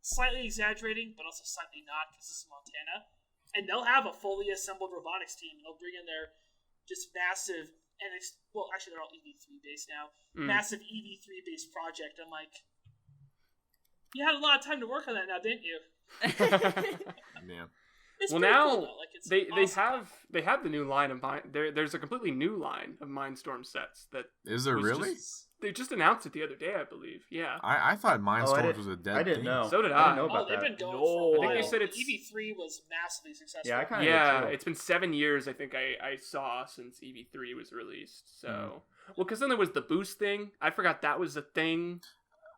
Slightly exaggerating, but also slightly not because this is Montana. And they'll have a fully assembled robotics team. They'll bring in their just massive, well, actually they're all EV3 based now. Massive EV3 based project. I'm like, you had a lot of time to work on that now, didn't you? Yeah. It's Well, pretty now cool, though. Like, it's they awesome. have the new line of there's a completely new line of Mindstorm sets that Is there was really? they just announced it the other day, I believe. Yeah. I thought Mindstorms didn't- was a dead I didn't thing. know. So did I I. didn't know about They've that. been going No. for a I while. think they said it's- EV3 was massively successful. Yeah, I kind of Yeah, too. it's been 7 years I think I saw since EV3 was released. So well, because then there was the boost thing. I forgot that was a thing.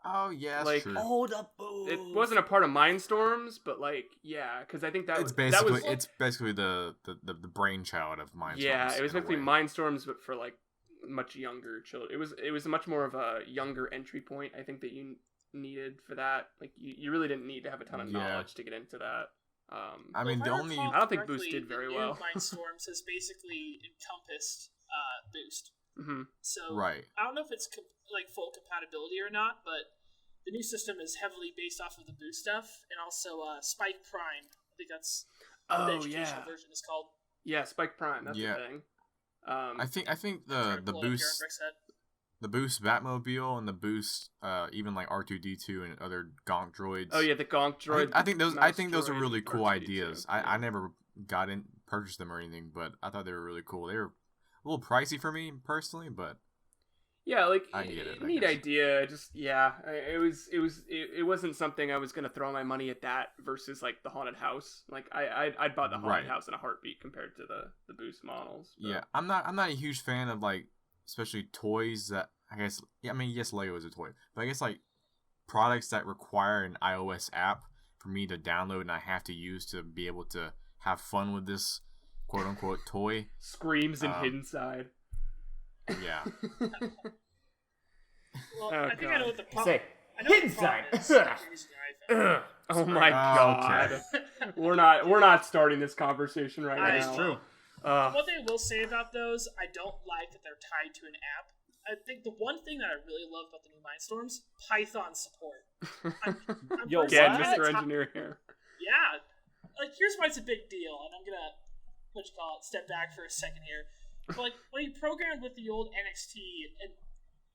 Oh yeah, that's Like, true. Oh, the boost. It wasn't a part of Mindstorms, but like yeah, because I think that It's was basically the brainchild of Mindstorms. yeah, it was in a basically way. Mindstorms, but for like much younger children. It was much more of a younger entry point. I think that you needed for that. Like you really didn't need to have a ton of Yeah. knowledge to get into that. I mean, If the I only recall I don't think Boost correctly, did very the new well. Mindstorms has basically encompassed Boost. hmm So right. I don't know if it's like full compatibility or not, but the new system is heavily based off of the Boost stuff, and also Spike Prime. I think that's what the Oh educational yeah, version is called. yeah, Spike Prime. That's Yeah. the thing. I think Trying to the pull it up here on boost Brickset. the boost Batmobile and the boost even like R2D2 and other Gonk droids. Oh yeah, the Gonk droid. I think those mouse are droid, really cool R2D2. ideas. I never purchased them or anything, but I thought they were really cool. They were a little pricey for me personally, but Yeah, like I get it, I neat guess. idea. Just yeah, it wasn't something I was gonna throw my money at that versus like the haunted house. Like I'd bought the haunted Right. house in a heartbeat compared to the Boost models. but- yeah, I'm not a huge fan of like especially toys that I guess I mean yes Lego is a toy, but I guess like products that require an iOS app for me to download and I have to use to be able to have fun with this quote unquote toy. Screams and Um, Hidden Side. Yeah. Well, Oh, I think I know God. what the problem. Say, I know what hidden the problem side. is if you're using your iPhone. Oh my Okay. god. We're not starting this conversation right That now. That is true. What they will say about those, I don't like that they're tied to an app. I think the one thing that I really love about the new Mindstorms, Python support. I'm Yo, personally Again, what? kinda Mr. ti- Engineer here. Yeah. Like, here's why it's a big deal, and I'm gonna, step back for a second here. But, like, when you programmed with the old NXT, and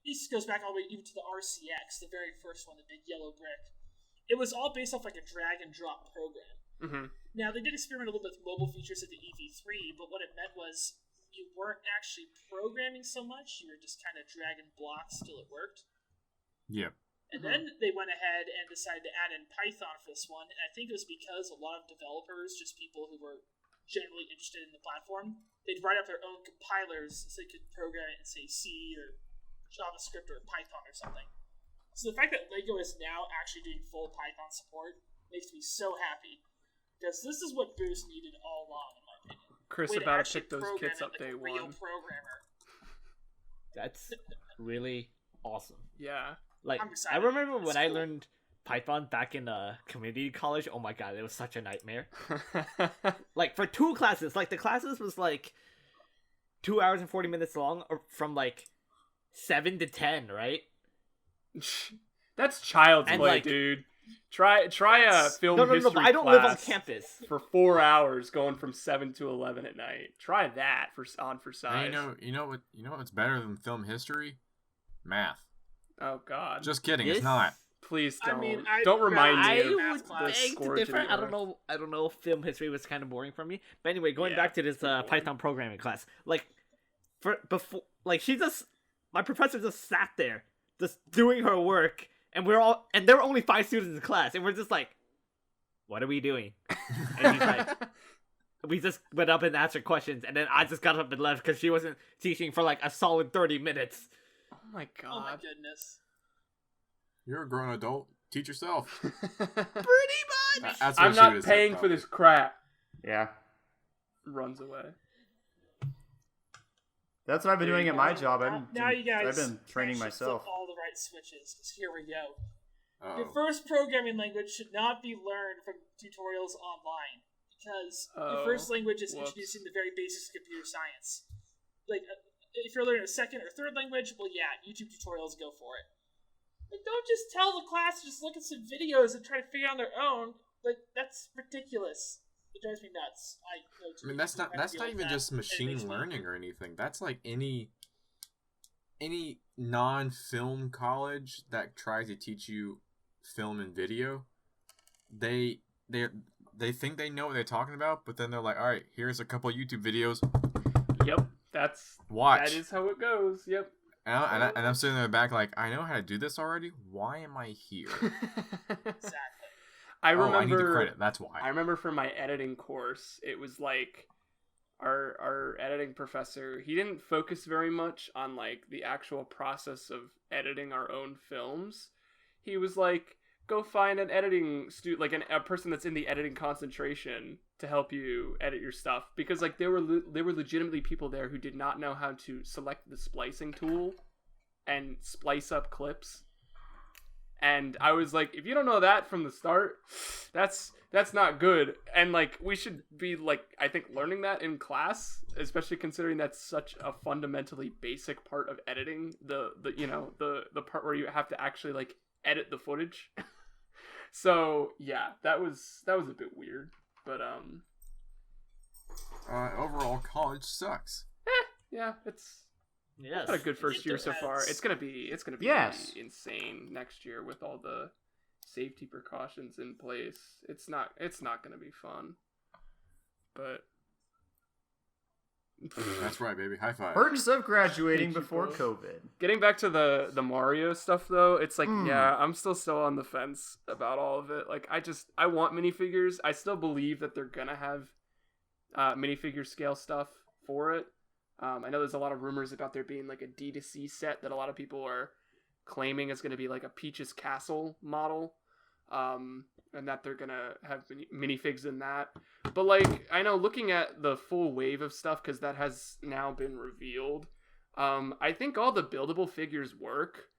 this goes back all the way even to the RCX, the very first one, the big yellow brick, it was all based off, like, a drag-and-drop program. Mm-hmm. Now, they did experiment a little bit with mobile features at the EV3, but what it meant was you weren't actually programming so much, you were just kind of dragging blocks till it worked. Yeah. And then they went ahead and decided to add in Python for this one, and I think it was because a lot of developers, just people who were generally interested in the platform, they'd write up their own compilers so they could program it in, say, C or JavaScript or Python or something. So the fact that LEGO is now actually doing full Python support makes me so happy, because this is what Boost needed all along, in my opinion. Chris Way to about to actually pick those program kits it up like day a real one. programmer. That's really awesome. Yeah. Like, I'm I excited. remember It's when I cool. learned Python back in community college. Oh my god, it was such a nightmare. Like, for 2 classes, like, the classes was like 2 hours and 40 minutes long, or from like 7 to 10, right? That's child's And, play, like- dude. Try a film No, history but I don't live on class campus. for 4 hours, going from 7 to 11 at night. Try that for size. And you know what's better than film history? Math. Oh God! Just kidding. Yes? It's not. Please I don't. mean, Don't remind me. I of would the beg to score differ. the I don't know. I don't know if film history was kind of boring for me. But anyway, going Yeah, back to this boring. Python programming class, like my professor just sat there, just doing her work, and there were only 5 students in class, and we're just like, what are we doing? And he's like, we just went up and answered questions, and then I just got up and left because she wasn't teaching for like a solid 30 minutes. Oh my God! Oh my goodness. You're a grown adult. Teach yourself. Pretty much. That's what I'm she not would've said, paying for probably. this crap. Yeah. Runs away. That's what I've been doing at my job. Now you guys I've been training should myself. flip all the right switches, because here we go. Uh-oh. Your first programming language should not be learned from tutorials online, because your first language is whoops. introducing the very basics of computer science. Like, if you're learning a second or third language, well, yeah, YouTube tutorials, go for it. But don't just tell the class to just look at some videos and try to figure it out on their own. Like, that's ridiculous. It drives me nuts. I mean, that's not even just machine learning or anything. That's like any non-film college that tries to teach you film and video. They think they know what they're talking about, but then they're like, all right, here's a couple YouTube videos. Yep, Watch. that is how it goes. Yep. And I'm sitting in the back like, I know how to do this already. Why am I here? Exactly. I remember. I need the credit. That's why. I remember for my editing course, it was like our editing professor. He didn't focus very much on like the actual process of editing our own films. He was like, go find an editing like a person that's in the editing concentration to help you edit your stuff, because like there were legitimately people there who did not know how to select the splicing tool and splice up clips. And I was like, if you don't know that from the start, that's not good. And like we should be like, I think, learning that in class, especially considering that's such a fundamentally basic part of editing, the part where you have to actually like edit the footage. So yeah, that was a bit weird, but overall, college sucks. yeah, it's Yes. got a good first year so far. depends. It's gonna be Yes. insane next year with all the safety precautions in place. It's not gonna be fun, but That's right, baby. High five. Perks of graduating Thank you, before bro. COVID. Getting back to the Mario stuff though, it's like yeah, I'm still on the fence about all of it. Like I want minifigures. I still believe that they're gonna have minifigure scale stuff for it. I know there's a lot of rumors about there being like a D2C set that a lot of people are claiming is going to be like a Peach's Castle model, and that they're going to have minifigs in that. But like, I know looking at the full wave of stuff, because that has now been revealed, I think all the buildable figures work.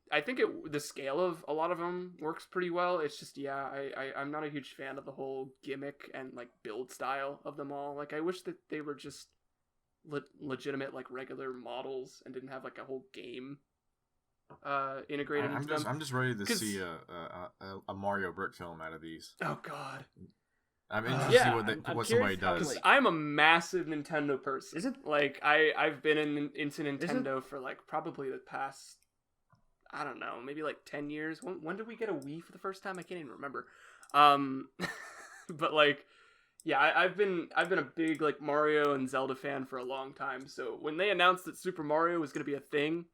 I think the scale of a lot of them works pretty well. It's just, yeah, I'm not a huge fan of the whole gimmick and like build style of them all. Like, I wish that they were just legitimate like regular models and didn't have like a whole game integrated into them. I'm just ready to see a Mario Brick film out of these. Oh God. I'm interested Yeah, to see I'm what curious somebody how, does. like- I'm a massive Nintendo person. Is it- like I've been into Nintendo for like probably the past, I don't know, maybe like 10 years. When did we get a Wii for the first time? I can't even remember. But like, yeah, I've been a big like Mario and Zelda fan for a long time. So when they announced that Super Mario was gonna be a thing,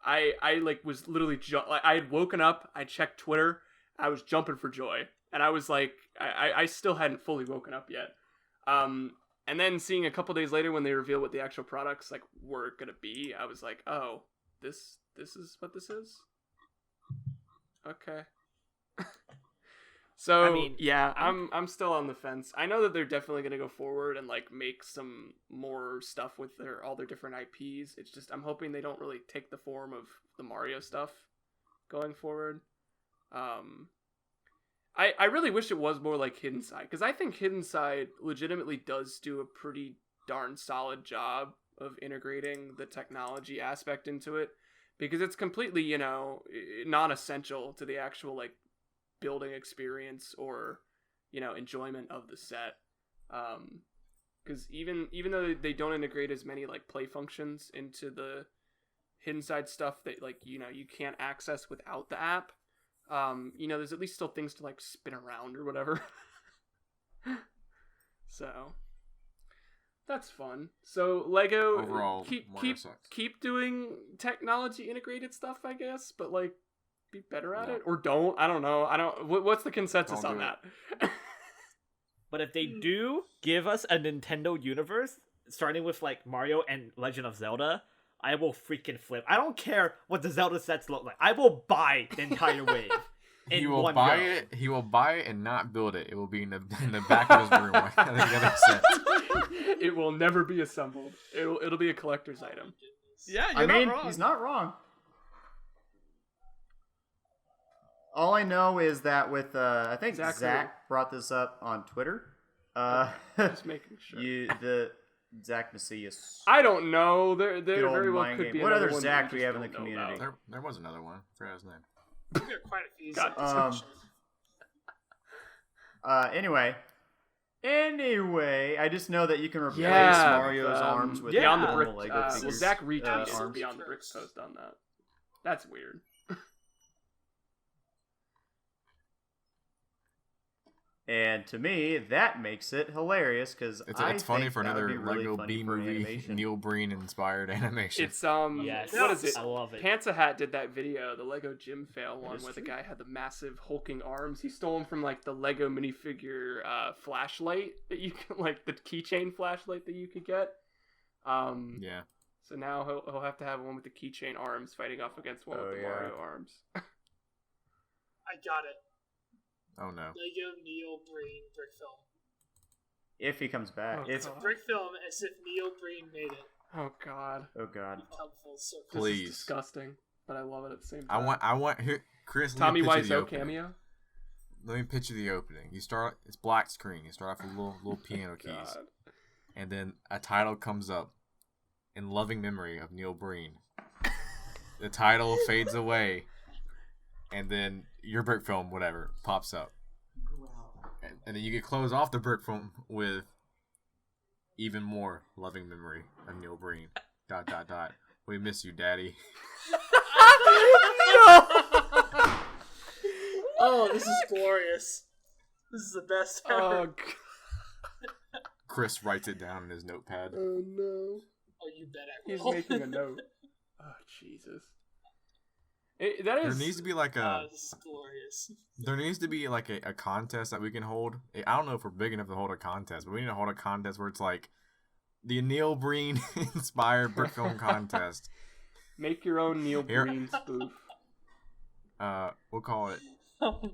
I like was literally I had woken up, I checked Twitter, I was jumping for joy, and I was like, I still hadn't fully woken up yet. And then seeing a couple days later when they reveal what the actual products like were gonna be, I was like, oh, this is what this is. Okay. So I mean, yeah, I'm still on the fence. I know that they're definitely gonna go forward and like make some more stuff with all their different IPs. It's just I'm hoping they don't really take the form of the Mario stuff going forward. I really wish it was more like Hidden Side, because I think Hidden Side legitimately does do a pretty darn solid job of integrating the technology aspect into it. because it's completely, you know, non-essential to the actual like building experience or, you know, enjoyment of the set. Because even though they don't integrate as many like play functions into the hidden side stuff that like, you know, you can't access without the app, you know, there's at least still things to like spin around or whatever. So that's fun. So Lego Overall, keep doing technology integrated stuff, I guess, but like be better at Yeah. it, or don't. I don't know. What's the consensus Don't on do that? But if they do give us a Nintendo universe, starting with like Mario and Legend of Zelda, I will freaking flip. I don't care what the Zelda sets look like. I will buy the entire wave. He will buy it. He will buy it and not build it. It will be in the back of his room. Like the other set. It will never be assembled. It'll be a collector's item. Yeah, I mean, he's not wrong. All I know is that with I think Zach brought this up on Twitter. Just making sure. The Zach Macias. I don't know. There Good old very well mind could game. be. What another other one Zach that do we have in the community? There was another one. I forgot his name. There are quite a few. God. Anyway, I just know that you can replace Yeah, Mario's arms with Beyond the Yeah. Brick. normal Lego Well, figures. Zach retweeted arms. Beyond the Bricks post on that. That's weird. And to me, that makes it hilarious because It's funny for another Lego B movie, Neil Breen inspired animation. It's Yes. what is it? I love it. Pantsa Hat did that video, the Lego gym fail one, is where the true. guy had the massive hulking arms. He stole them from like the Lego minifigure flashlight that you can, like the keychain flashlight that you could get. Yeah. So now he'll have to have one with the keychain arms fighting off against one with the Mario arms. I got it. Oh no. Lego Neil Breen brick film. If he comes back. Oh, It's God. Brick film as if Neil Breen made it. Oh God, oh god. Come full circle. this Please. is disgusting, but I love it at the same time. I want here, Chris. let Tommy me picture the Wiseau opening. cameo. Let me picture the opening. You start. It's black screen. You start off with little piano keys, God. and then a title comes up. In loving memory of Neil Breen. The title fades away, and then your brick film, whatever, pops up. And then you can close off the brick film with even more loving memory of Neil Breen. ... We miss you, Daddy. Oh, this is glorious. This is the best ever. Oh, Chris writes it down in his notepad. oh no. Oh, you bet I He's will. making a note. Oh Jesus. That There is. needs to be like Oh, a this is glorious. there needs to be like a contest that we can hold. I don't know if we're big enough to hold a contest, but we need to hold a contest where it's like the Neil Breen inspired brick film contest. Make your own Neil Here- Breen spoof. We'll call it. Oh man.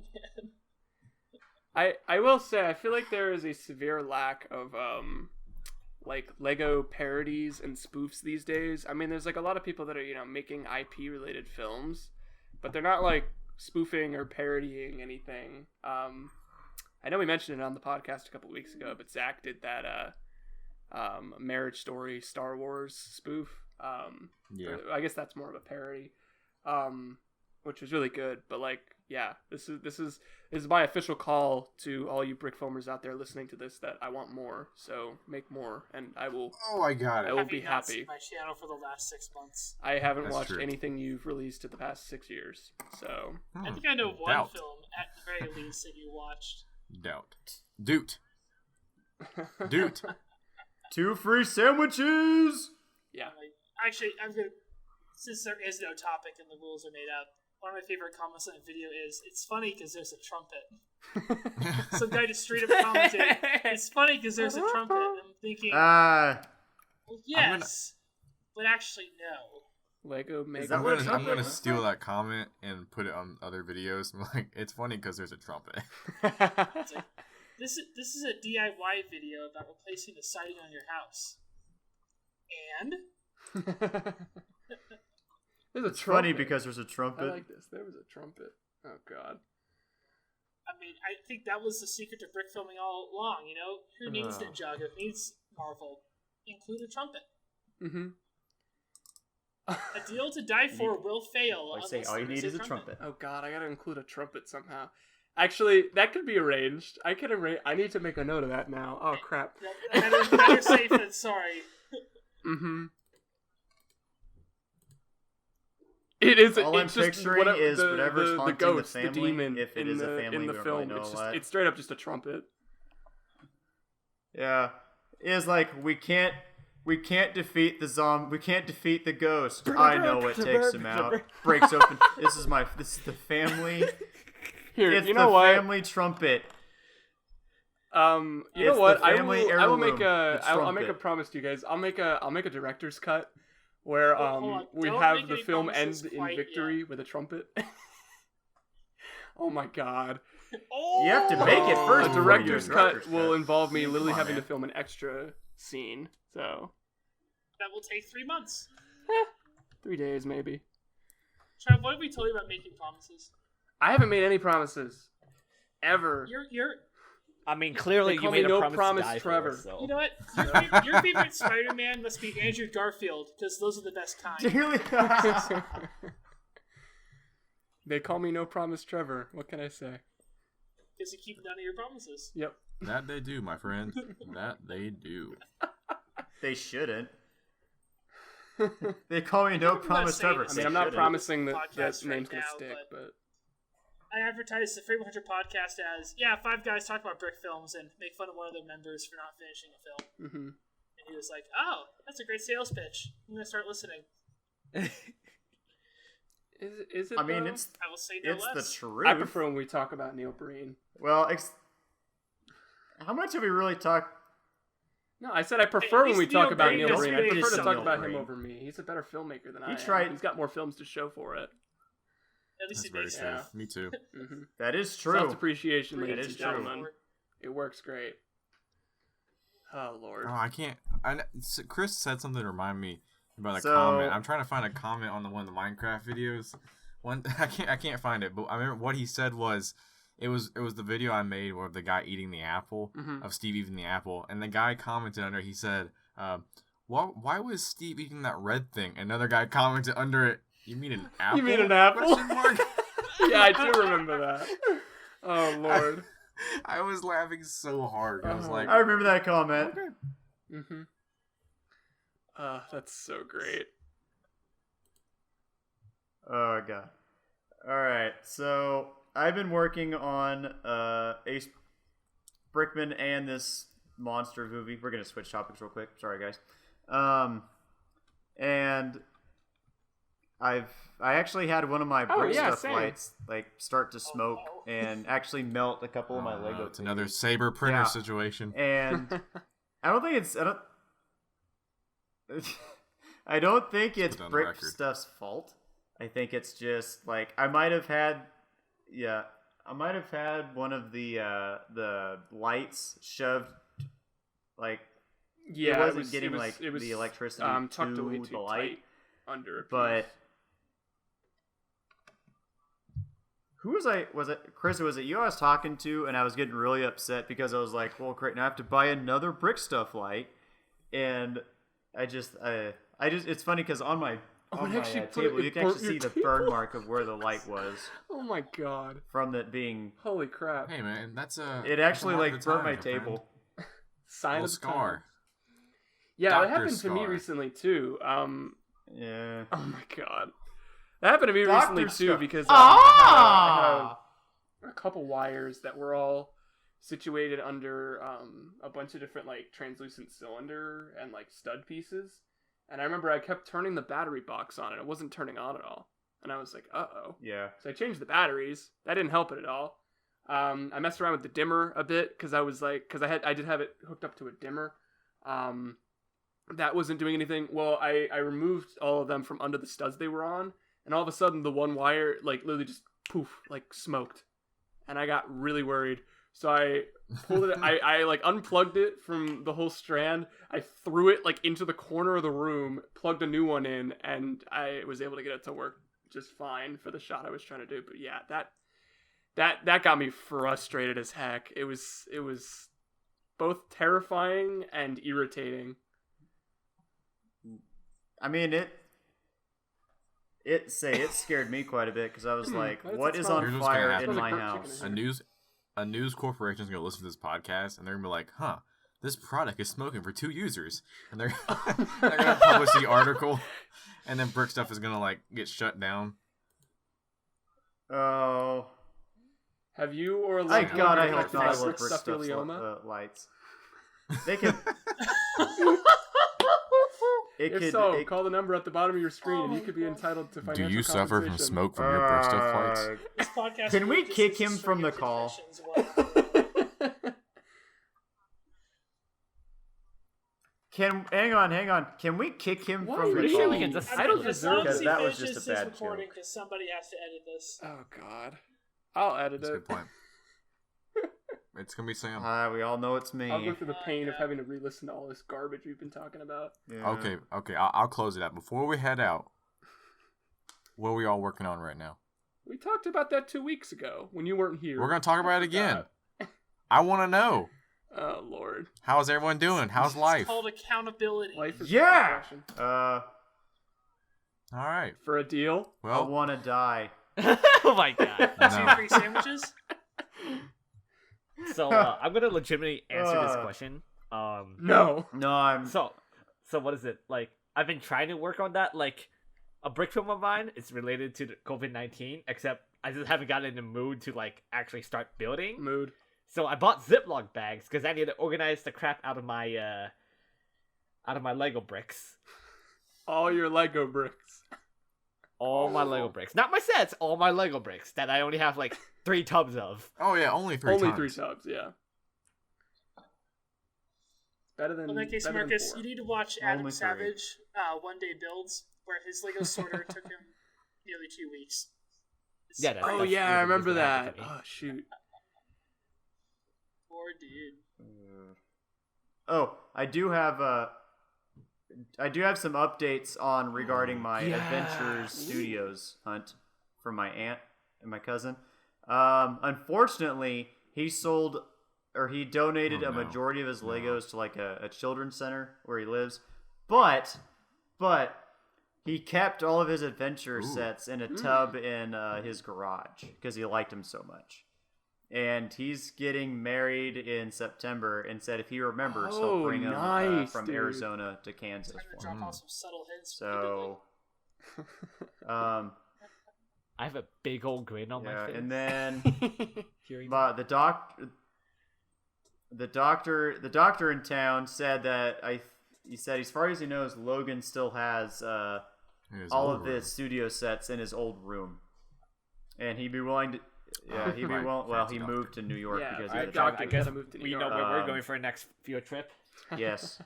I will say I feel like there is a severe lack of like Lego parodies and spoofs these days. I mean, there's like a lot of people that are, you know, making IP related films, but they're not like spoofing or parodying anything. I know we mentioned it on the podcast a couple weeks ago, but Zach did that Marriage Story Star Wars spoof. Yeah. I guess that's more of a parody, which was really good. But like, yeah, this is my official call to all you brick filmers out there listening to this that I want more. So make more, and I will. Oh, I got I it. will Have be you not seen happy. my channel for the last 6 months? I haven't That's watched true. anything you've released in the past 6 years. So I think I know one Doubt. film at the very least that you watched. Doubt. Doot. 2 free sandwiches. yeah. Actually, I'm gonna. Since there is no topic and the rules are made up, one of my favorite comments on the video is, "It's funny because there's a trumpet." Some guy just straight up commented, "It's funny because there's a trumpet." And I'm thinking, well, yes, but actually no. Lego make. that I'm what gonna, a I'm trumpet gonna is? steal that comment and put it on other videos. I'm like, it's funny because there's a trumpet. It's like, this is a DIY video about replacing the siding on your house. And There's a It's trumpet. funny because there's a I trumpet. like this. There was a trumpet. Oh God. I mean, I think that was the secret to brick filming all along. You know, who needs Ninjago? Who needs Marvel? Include a trumpet. Mm-hmm. A deal to die for will fail. Like say, all you need is a trumpet. Oh god, I gotta include a trumpet somehow. Actually, that could be arranged. I need to make a note of that now. Oh crap. Better safe than sorry. Mm-hmm. It is. All I'm it's just picturing is whatever's haunting the ghost, family. the demon If it in is a the family, in the we don't film. really know It's a just lot. it's straight up just a trumpet. Yeah, it's like we can't defeat the zombie. We can't defeat the ghost. I know what takes him out. Breaks open. This is the family. Here, It's you know the what? family trumpet. You know It's what? the family I'll make heirloom, the I'll make a trumpet. promise to you guys. I'll make a director's cut where Hold on. we Don't have make the any film end promises in quite victory with a trumpet. Oh my god. Oh! You have to make it first. A before you do director's a cut director's will cut. involve me I mean, literally come on, having man. to film an extra scene. So That will take 3 months. 3 days maybe. Trev, what have we told you about making promises? I haven't made any promises ever. You're I mean, clearly They call you made me a no promise, promise to die Trevor. For us, so. You know what? Your favorite Spider-Man must be Andrew Garfield, because those are the best kind. Really? They call me no promise Trevor. What can I say? Because you keep none of your promises. Yep. That they do, my friend. That they do. They shouldn't. They call me no not promise saying Trevor. it's I They mean, I'm not shouldn't. promising that Podcast name's right gonna now, stick, but- but I advertised the Frame100 Podcast as, 5 guys talk about brick films and make fun of one of their members for not finishing a film. mm-hmm. And he was like, oh, that's a great sales pitch. I'm going to start listening. Is it? I mean, though? it's I will say no it's less. the truth. I prefer when we talk about Neil Breen. Well, how much have we really talked? No, I said I prefer when least we talk Neil about Breen Neil does Breen. I really prefer to some talk Neil about Breen. him over me. He's a better filmmaker than I am. tried- He's got more films to show for it. At least That's he very makes true. Yeah. Me too. Mm-hmm. That is true. Self-depreciation, Breen ladies is and true. gentlemen. It works great. Oh Lord. Oh, I can't. Chris said something to remind me about a So- comment. I'm trying to find a comment on one of the Minecraft videos. I can't find it, but I remember what he said was it was the video I made where the guy eating the apple Mhm. of Steve eating the apple, and the guy commented under. He said, why was Steve eating that red thing?" Another guy commented under it, "You mean an apple?" You mean an apple? Question mark? Yeah, I do remember that. Oh Lord. I was laughing so hard. I was like, I remember that comment. okay. Mm-hmm. That's so great. Oh god. All right. So I've been working on Ace Brickman and this monster movie. We're gonna switch topics real quick. Sorry, guys. And I actually had one of my Oh, brick yeah, stuff same. lights like start to smoke and actually melt a couple of my Oh, no, Lego. it's another figures. saber printer Yeah. situation. And I don't think it's I don't think it's put that on the Brick record. Stuff's fault. I think it's just like I might have had one of the lights shoved like Yeah, wasn't getting, like, it was, the electricity tucked to away the too light, tight under. a piece. but who was it Chris, was it you I was talking to, and I was getting really upset because I was like, well great, now I have to buy another Brick Stuff light, and I just it's funny because on my Oh, it my actually put table it- you it can burnt actually see your the burn table. mark of where the light was Oh my god! from it being Holy crap! Hey man, that's a. it that's a actually mark like of the burnt time, my my friend. table. Sign Little of the scar. time. Yeah, Doctor that happened to me scar. recently too. Yeah. Oh my god, that happened to me Doctor recently too scar. because Ah! I had a couple wires that were all situated under a bunch of different like translucent cylinder and like stud pieces. And I remember I kept turning the battery box on and it wasn't turning on at all. And I was like, uh-oh. Yeah. So I changed the batteries. That didn't help it at all. I messed around with the dimmer a bit because I did have it hooked up to a dimmer. That wasn't doing anything. Well, I removed all of them from under the studs they were on, and all of a sudden the one wire like literally just poof, like smoked. And I got really worried. So I pulled it. I like unplugged it from the whole strand. I threw it like into the corner of the room, plugged a new one in, and I was able to get it to work just fine for the shot I was trying to do. But yeah, that got me frustrated as heck. It was both terrifying and irritating. I mean it scared me quite a bit because I was like, Why does what it is smell- on Here's what's gonna fire happen. in my Smells like burnt house? chicken. A news corporation is gonna listen to this podcast and they're gonna be like, "Huh, this product is smoking for 2 users," and they're gonna publish the article, and then Brickstuff is gonna like get shut down. Oh, Have you or a my loved God! one I been hope affected not. by I love Brickstuffs Brickstuffilioma? lights. They can. If so, call the number at the bottom of your screen, and you could be entitled to Do financial you suffer from compensation. smoke from your Brickstuff lights? This podcast Can we really just kick is him just from the for call? confessions work. Hang on. Can we kick him Why? from the Pretty call? sure we can just- I I don't mean, as deserve long as it. he That was finishes just a this bad recording, joke. because somebody has to edit this. Oh God, I'll edit That's a it. good point. It's gonna be Sam. We all know it's me. I'll go through the pain of having to re-listen to all this garbage we've been talking about. Yeah. Okay. I'll close it out. Before we head out, what are we all working on right now? We talked about that 2 weeks ago when you weren't here. We're gonna talk about it again. I want to know. Oh Lord, How's everyone doing? How's life? It's called accountability. life is Yeah! a question. All right. For a deal. I Well, want to die. Oh my god. Two no. free sandwiches. So I'm gonna legitimately answer this question. No. No, I'm. So what is it like? I've been trying to work on that. Like a brick film of mine is related to the COVID-19, except I just haven't gotten in the mood to like actually start building. Mood. So I bought Ziploc bags because I need to organize the crap out of my Lego bricks. All your Lego bricks. All my Lego bricks, not my sets. All my Lego bricks that I only have like 3 tubs of. Oh yeah, only 3 Only times. 3 tubs. Yeah. Better than. In that case, better than Marcus, 4. you need to watch Adam Only 3. Savage One Day Builds, where his Lego sorter took him nearly 2 weeks. It's Yeah, that's- Oh that's yeah, I literally remember what's gonna happen that. to me. Oh shoot. poor dude. Oh, I do have some updates on regarding my Adventures Studios hunt from my aunt and my cousin. Unfortunately, he donated Oh, a no. majority of his Legos to like a children's center where he lives, but he kept all of his adventure sets in a tub in his garage because he liked them so much. And he's getting married in September, and said if he remembers, he'll Oh, bring him nice, from dude. Arizona to Kansas Trying to for drop him. off some subtle hints. So, I have a big old grin on my yeah, face. and then Hearing but the doctor in town said that he said as far as he knows, Logan still has It is all over. of his studio sets in his old room, and he'd be willing to. Yeah, he'd be Right, willing. Well, fancy he doctor. moved to New York Yeah, because right, of the doctor. I guess gotta move to New we know York. where we're Um, going for our next field trip. Yes.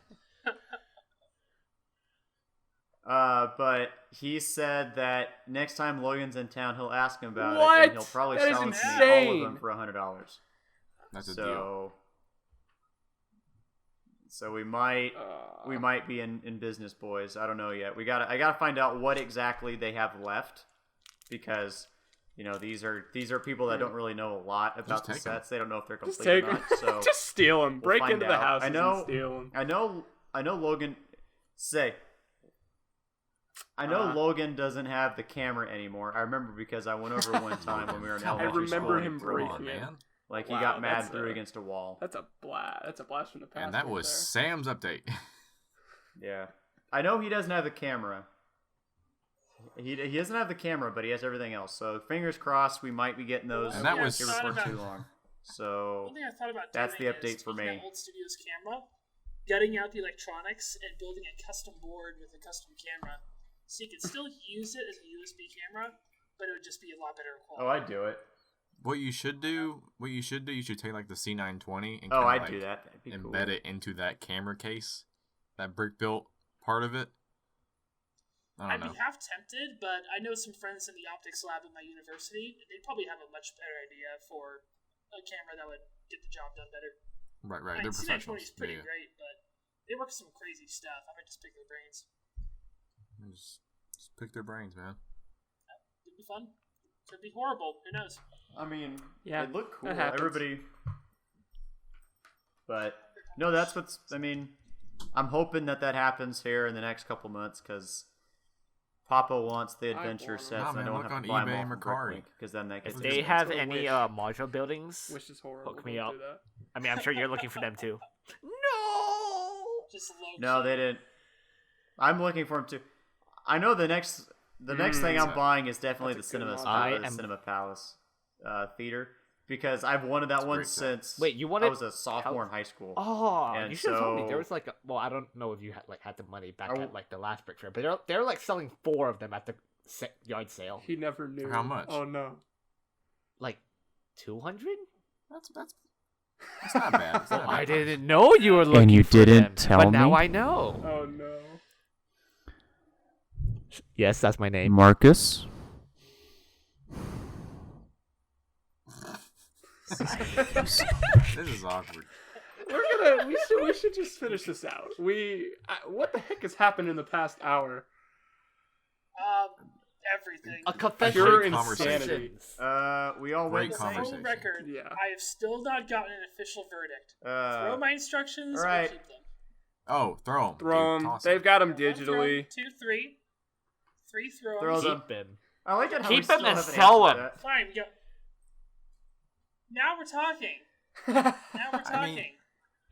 But he said that next time Logan's in town, he'll ask him about it, What? and he'll probably That is sell them to me, all of insane. them for $100. That's a deal. So we might be in business, boys. I don't know yet. I gotta find out what exactly they have left, because these are people that don't really know a lot about the take 'em. Just sets. They don't know if they're complete take or 'em. not. So Just steal them. Break find into the out. house I know- and steal them. I know Logan. Logan doesn't have the camera anymore. I remember because I went over one time when we were in I elementary remember school. him Come on, breaking it. man. Like he Wow, got mad, that's threw a- against a wall. That's a blast. That's a blast from the past. And that right was there. Sam's update. Yeah, I know he doesn't have the camera. He doesn't have the camera, but he has everything else. So fingers crossed, we might be getting those And that here was- before too long. So One thing I thought about that's doing the update is for taking me. that old studio's camera, gutting out the electronics, and building a custom board with a custom camera, so you could still use it as a USB camera, but it would just be a lot better quality. I'd do it. What you should do, you should take like the C920 and Oh, kinda, I'd like, do that. That'd be cool. embed it into that camera case, that brick built part of it. I I'd don't know. be half tempted, but I know some friends in the optics lab at my university, and they'd probably have a much better idea for a camera that would get the job done better. Right, I mean, they're C920 professionals. is pretty Yeah. great, but they work some crazy stuff. I might just pick their brains. Just pick their brains, man. It'd be fun. Could be horrible. Who knows? I mean, Yeah, it looked cool. that happens. Everybody. But no, that's what's. I mean, I'm hoping that happens here in the next couple months because Papa wants the I adventure want 'em. sets. Nah, I man, don't look have on to buy eBay them all and from Mercari. Bricklink, because then that If gets they Wish. have Wish. any modular buildings, Wish is horrible. hook me Don't up. do that. I mean, I'm sure you're looking for them too. Just low No, they didn't. I'm looking for them too. I know the next thing I'm buying is definitely the That's a good Cinema model. the Cinema Palace theater, because I've wanted that one great set. since Wait, you I wanted- was a sophomore in high school. Oh, And you should have told me. so- There was like, well, I don't know if you had the money back I- at like the last brick fair, but they're like selling 4 of them at the yard sale, He never knew. For how much? Oh no. like 200. That's not bad. It's not I bad. didn't know you were looking. you for didn't them, tell but now me? I know. Oh no. Yes, that's my name. Marcus. This is awkward. We should just finish this out. What the heck has happened in the past hour? Everything. A confession. Pure conversation. insanity. We all Great went For the same. conversation. the record, Yeah. I have still not gotten an official verdict. Throw my instructions alright. or keep them. Oh, throw them. Throw them. They've got them digitally. 1 throw, 2, 3. 3 throw Throw 'em. them. Keep them. I like it how Keep we still them and haven't sell answered them. Fine, we go. Now we're talking. Now we're I mean- talking.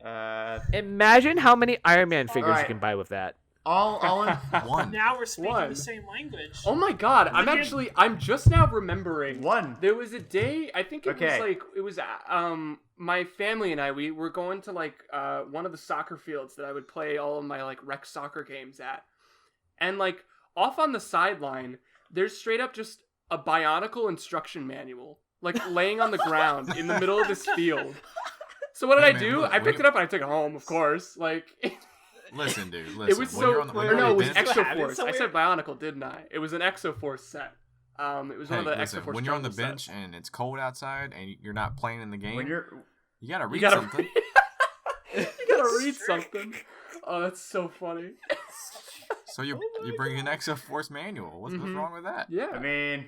that. Imagine how many Iron Man figures Alright. you can buy with that. All in One. Now we're speaking One. the same language. Oh my god, I'm just now remembering. one. There was a day, I think Okay. it was my family and I, we were going to like one of the soccer fields that I would play all of my like rec soccer games at. And like off on the sideline, there's straight up just a Bionicle instruction manual, like laying on the ground in the middle of this field. So what did Hey, I man, do? look, I when picked you- it up and I took it home, of course. Like Listen, dude. Listen. it was when so you're on the, when or you're no, on it the was bench, Exoforce. I somewhere? said Bionicle, didn't I? It was an Exoforce set. It was one of the listen, Exoforce when you're on the jungle bench sets. and it's cold outside and you're not playing in the game, When you're you gotta read You gotta something. you gotta read something. Oh, that's so funny. So you bring an Exoforce manual. What's wrong with that? Yeah. I mean,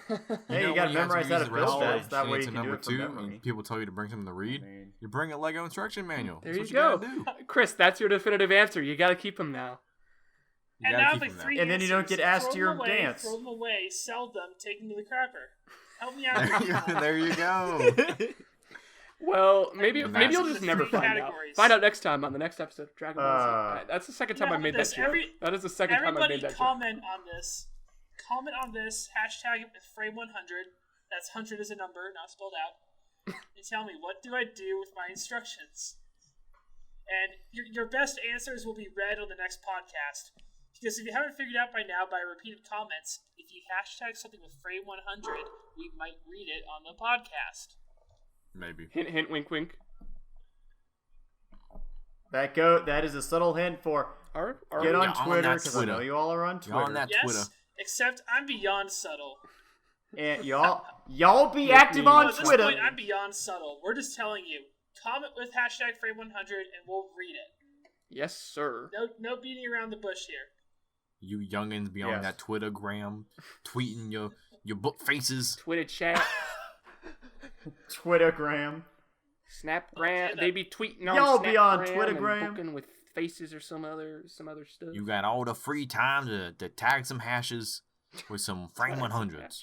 You hey, know you gotta when have to memorize how use to the build restaurant things. That and way it's you a can do number it from 2 memory. and people tell you to bring something to read. I mean, You bring a Lego instruction manual. There That's you what go. you gotta do. Chris, that's your definitive answer. You gotta keep them now. You And gotta now keep like them there. 3 And then you don't answers. get asked Throw to your them away, dance. Throw them away, sell them, take them to the crapper. Help me out. There you go. Well, maybe And maybe that's- you'll just never Three find out. categories. Find out next time on the next episode of Dragon Ball Z. That's the second time Yeah, I made this, that joke. every- That is the second time I Everybody made that joke. comment on this. Comment on this. Hashtag it with Frame100. That's 100 as a number, not spelled out. And tell me, what do I do with my instructions? And your best answers will be read on the next podcast. Because if you haven't figured out by now by repeated comments, if you hashtag something with Frame100, we might read it on the podcast. Maybe. Hint, hint, wink, wink. that is a subtle hint for get on You're on Twitter, that because I Twitter. know you all are on You're Twitter. on that Yes, Twitter. except I'm beyond subtle. And y'all be active on At this Twitter. point, I'm beyond subtle. We're just telling you. Comment with hashtag Frame100 and we'll read it. Yes, sir. No beating around the bush here. You youngins be on Yes. that Twittergram, tweeting your book faces. Twitter chat, Twittergram. Snapgram. They be tweeting on Y'all be on Snapgram Twittergram. and booking with faces or some other stuff. You got all the free time to tag some hashes with some Frame 100s.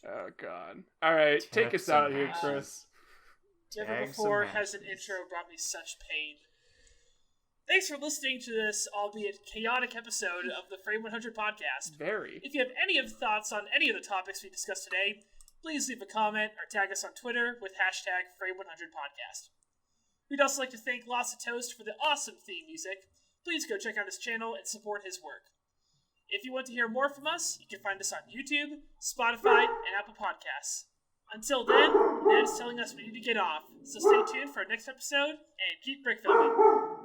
Oh God! All right, take Tag us out some here, hashes. Chris. Never Tag before some has an intro brought me such pain. Thanks for listening to this, albeit chaotic episode of the Frame100 Podcast. Very. If you have any of the thoughts on any of the topics we discussed today, please leave a comment or tag us on Twitter with hashtag Frame100 Podcast. We'd also like to thank Lost Toast for the awesome theme music. Please go check out his channel and support his work. If you want to hear more from us, you can find us on YouTube, Spotify, and Apple Podcasts. Until then, Ned's telling us we need to get off, so stay tuned for our next episode and keep brick filming.